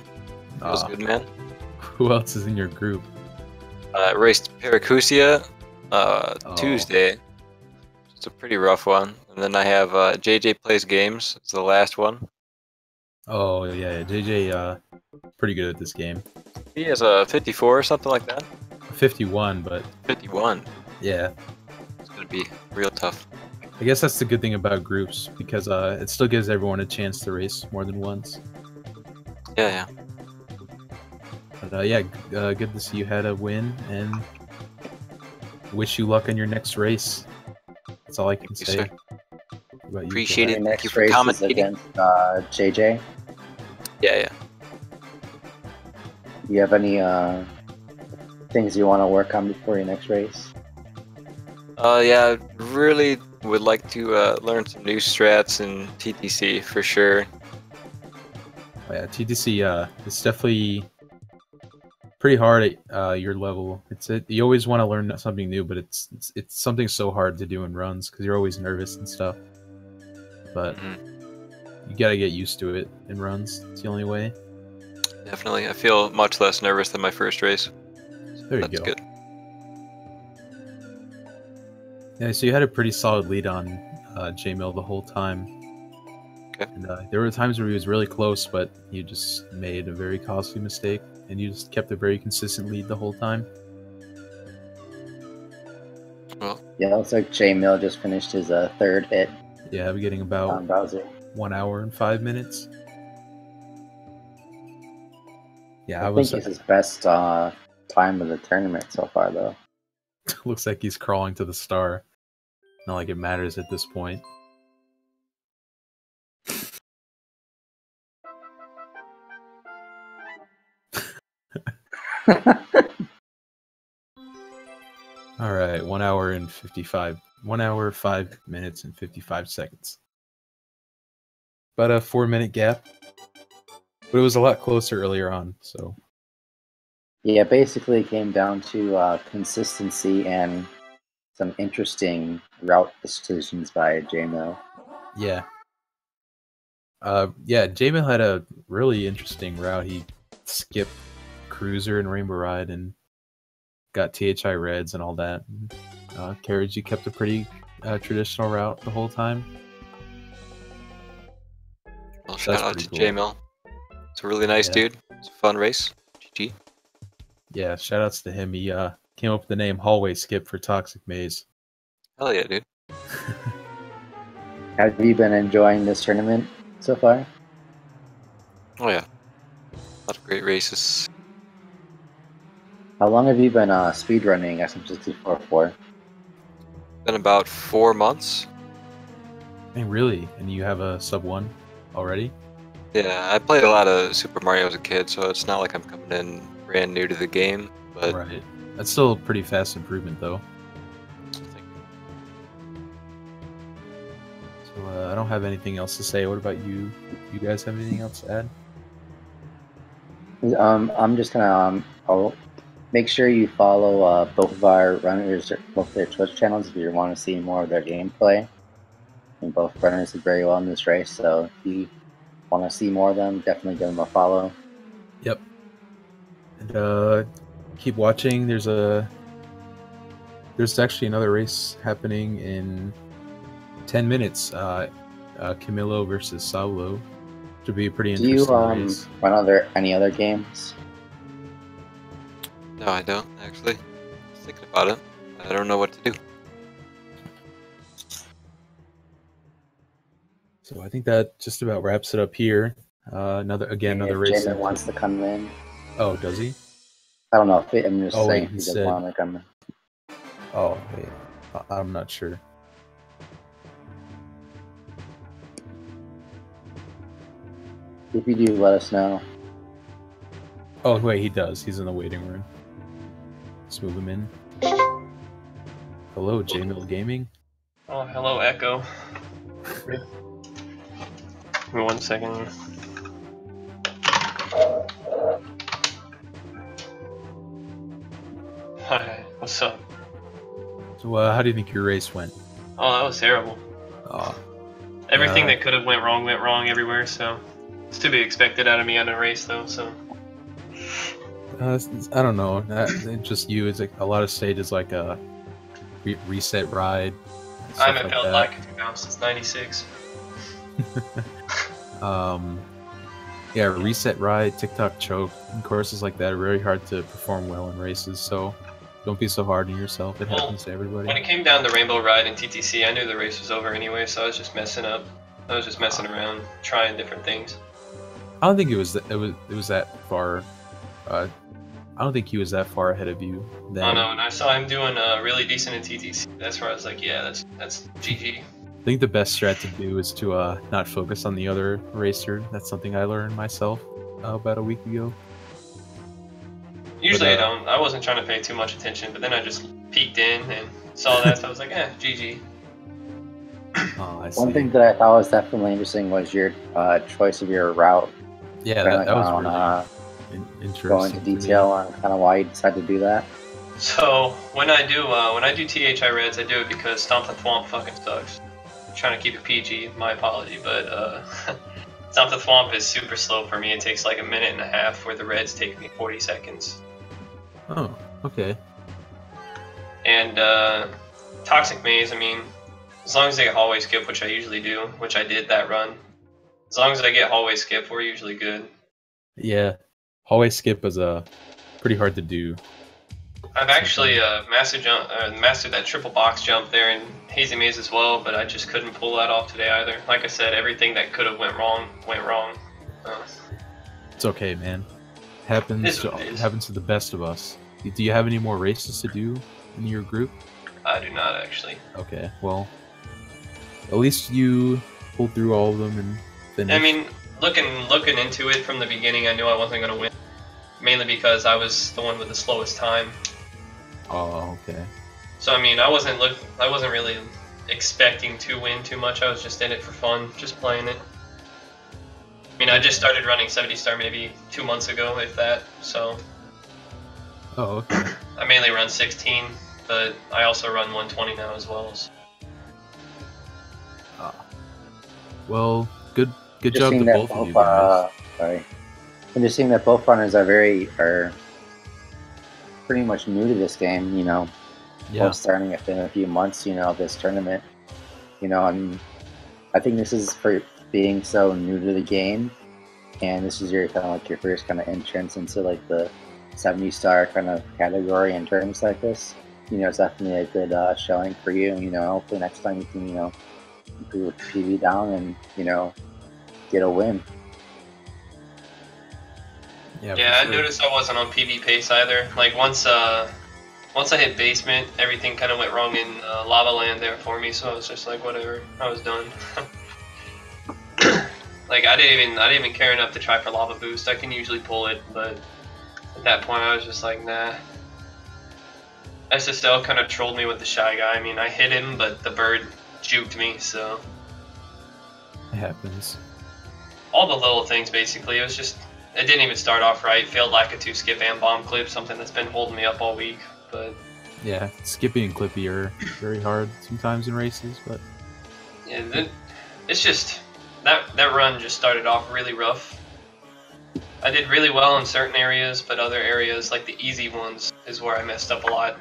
That was good, man. Who else is in your group? I raced Paracusia Tuesday. It's a pretty rough one. And then I have JJ Plays Games. It's the last one. Oh yeah, JJ pretty good at this game. He has a 54 or something like that. 51, but 51. Yeah. It's gonna be real tough. I guess that's the good thing about groups, because it still gives everyone a chance to race more than once. Yeah. But yeah, good to see you had a win, and wish you luck in your next race. That's all I can say. Appreciate it. Thank you for commentating. Against JJ. Yeah. You have any things you want to work on before your next race? Yeah, I really would like to learn some new strats in TTC for sure. Oh, yeah, TTC, it's definitely pretty hard at your level. You always want to learn something new, but it's something so hard to do in runs because you're always nervous and stuff. But you gotta get used to it in runs. It's the only way. Definitely, I feel much less nervous than my first race. There you go. That's good. Yeah, so you had a pretty solid lead on JMill the whole time. And there were times where he was really close, but you just made a very costly mistake, and you just kept a very consistent lead the whole time. Well, yeah, it looks like JMill just finished his third hit. Yeah, I'm getting about Bowser. 1 hour and 5 minutes. Yeah, I think it's his best time of the tournament so far, though. Looks like he's crawling to the star. Not like it matters at this point. All right, 1 hour and 1 hour, 5 minutes and 55 seconds. About a 4-minute gap, but it was a lot closer earlier on. So yeah, basically it came down to consistency and some interesting route decisions by JMill. yeah, JMill had a really interesting route. He skipped Cruiser and Rainbow Ride and got THI Reds and all that. KerIJ kept a pretty traditional route the whole time. Well, shout out to JMill. It's a really nice dude. It's a fun race. GG. Yeah, shout outs to him. He came up with the name Hallway Skip for Toxic Maze. Hell yeah, dude. Have you been enjoying this tournament so far? Oh yeah. A lot of great races. How long have you been speedrunning SM64 for? Been about 4 months. Hey, really? And you have a sub 1 already? Yeah, I played a lot of Super Mario as a kid, so it's not like I'm coming in brand new to the game. But right. That's still a pretty fast improvement, though. So I don't have anything else to say. What about you? You guys have anything else to add? I'm just gonna I'll make sure you follow both of our runners, both their Twitch channels, if you want to see more of their gameplay. And both runners did very well in this race, so if you want to see more of them, definitely give them a follow. Yep. And keep watching. There's actually another race happening in 10 minutes. Camilo versus Saulo. Should be a pretty interesting race. Do you run any other games? No, I don't, actually. I was thinking about it. I don't know what to do. So I think that just about wraps it up here. Another race. Jamin wants to come in. Oh, does he? I don't know. I'm just saying wait, he doesn't want to come in. Oh, wait. I'm not sure. If you do, let us know. Oh, wait, he does. He's in the waiting room. Let's move him in. Hello, JMillGaming. Oh, hello, Echo. Give me 1 second. Hi, what's up? So, how do you think your race went? Oh, that was terrible. Oh. Everything that could have went wrong everywhere, so it's to be expected out of me on a race, though, so. I don't know. Just you. It's like a lot of stages, like a reset ride. I haven't felt like it now since '96. Yeah, reset ride, TikTok choke, and courses like that are very hard to perform well in races. So don't be so hard on yourself. It happens to everybody. When it came down to Rainbow Ride and TTC, I knew the race was over anyway, so I was just messing up. I was just messing around, trying different things. I don't think it was that far. I don't think he was that far ahead of you. Then. Oh no, and I saw him doing really decent in TTC. That's where I was like, yeah, that's GG. I think the best strat to do is to not focus on the other racer. That's something I learned myself about a week ago. Usually I wasn't trying to pay too much attention, but then I just peeked in and saw that, so I was like, GG. Oh, I see. One thing that I thought was definitely interesting was your choice of your route. Yeah, that was really interesting. Go into detail on kind of why you decided to do that. So when I do THI Reds, I do it because Stomp the Thwomp fucking sucks. I'm trying to keep it PG, my apology, but Stomp the Thwomp is super slow for me. It takes like 1.5 minutes, where the Reds take me 40 seconds. Oh, okay. And Toxic Maze, I mean, as long as they hallway skip, which I usually do, which I did that run, As long as I get hallway skip, we're usually good. Yeah, hallway skip is pretty hard to do. I've actually mastered that triple box jump there in Hazy Maze as well, but I just couldn't pull that off today either. Like I said, everything that could have went wrong went wrong. It's okay, man. Happens to the best of us. Do you have any more races to do in your group? I do not actually. Okay, well, at least you pulled through all of them and finished. I mean, looking into it from the beginning, I knew I wasn't gonna win, mainly because I was the one with the slowest time. Oh, okay. So I mean, I wasn't really expecting to win too much. I was just in it for fun, just playing it. I mean, I just started running 70 star maybe 2 months ago, if that. So. Oh, okay. I mainly run 16, but I also run 120 now as well. So. Well, good job to both of you guys. Sorry, I'm just seeing that both runners are pretty much new to this game. You know, both starting within a few months. You know, of this tournament. You know, I think this is for being so new to the game, and this is your kind of like your first kind of entrance into like the 70-star kind of category in terms like this. You know, it's definitely a good showing for you. You know, hopefully next time you can improve PV down and get a win. Yeah, sure. I noticed I wasn't on PV pace either. Like once I hit basement, everything kind of went wrong in lava land there for me. So I was just like, whatever, I was done. Like I didn't even care enough to try for lava boost. I can usually pull it, but at that point I was just like, nah. SSL kind of trolled me with the shy guy. I mean, I hit him, but the bird juked me, so. It happens. All the little things, basically. It didn't even start off right. Failed Lakitu skip and bomb clip, something that's been holding me up all week, but. Yeah, Skippy and Clippy are very hard sometimes in races, but. Yeah, it's just, that run just started off really rough. I did really well in certain areas, but other areas, like the easy ones, is where I messed up a lot.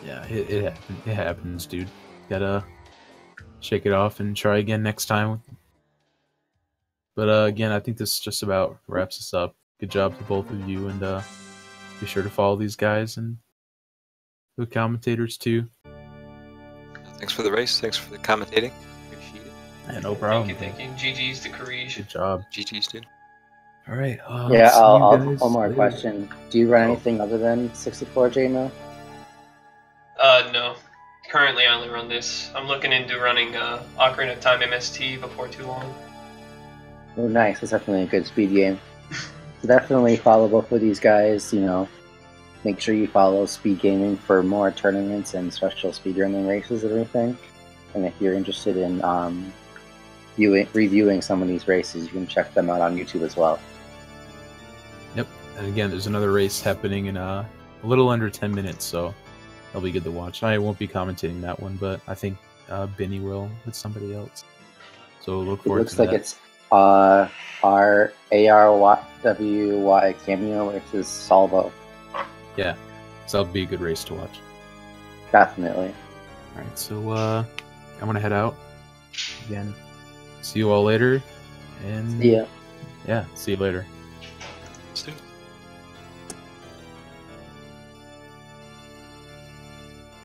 Yeah, it happens, dude. Gotta shake it off and try again next time. But again, I think this just about wraps us up. Good job to both of you, and be sure to follow these guys and the commentators too. Thanks for the race. Thanks for the commentating. Appreciate it. Yeah, no problem. Thank you. GG's to Kerij. Good job. GG's, dude. All right. One more question. Do you run anything other than 64 JMill? No. Currently, I only run this. I'm looking into running Ocarina of Time MST before too long. Oh, nice. That's definitely a good speed game. So definitely follow both of these guys. You know, make sure you follow Speed Gaming for more tournaments and special speedrunning races and everything. And if you're interested in reviewing some of these races, you can check them out on YouTube as well. Yep. And again, there's another race happening in a little under 10 minutes, so that'll be good to watch. I won't be commentating that one, but I think Benny will with somebody else. So look forward to that. It looks like it's our ARWY cameo versus Salvo. Yeah, so that'll be a good race to watch. Definitely. Alright, so I'm gonna head out. Again, see you all later. And yeah, see you later.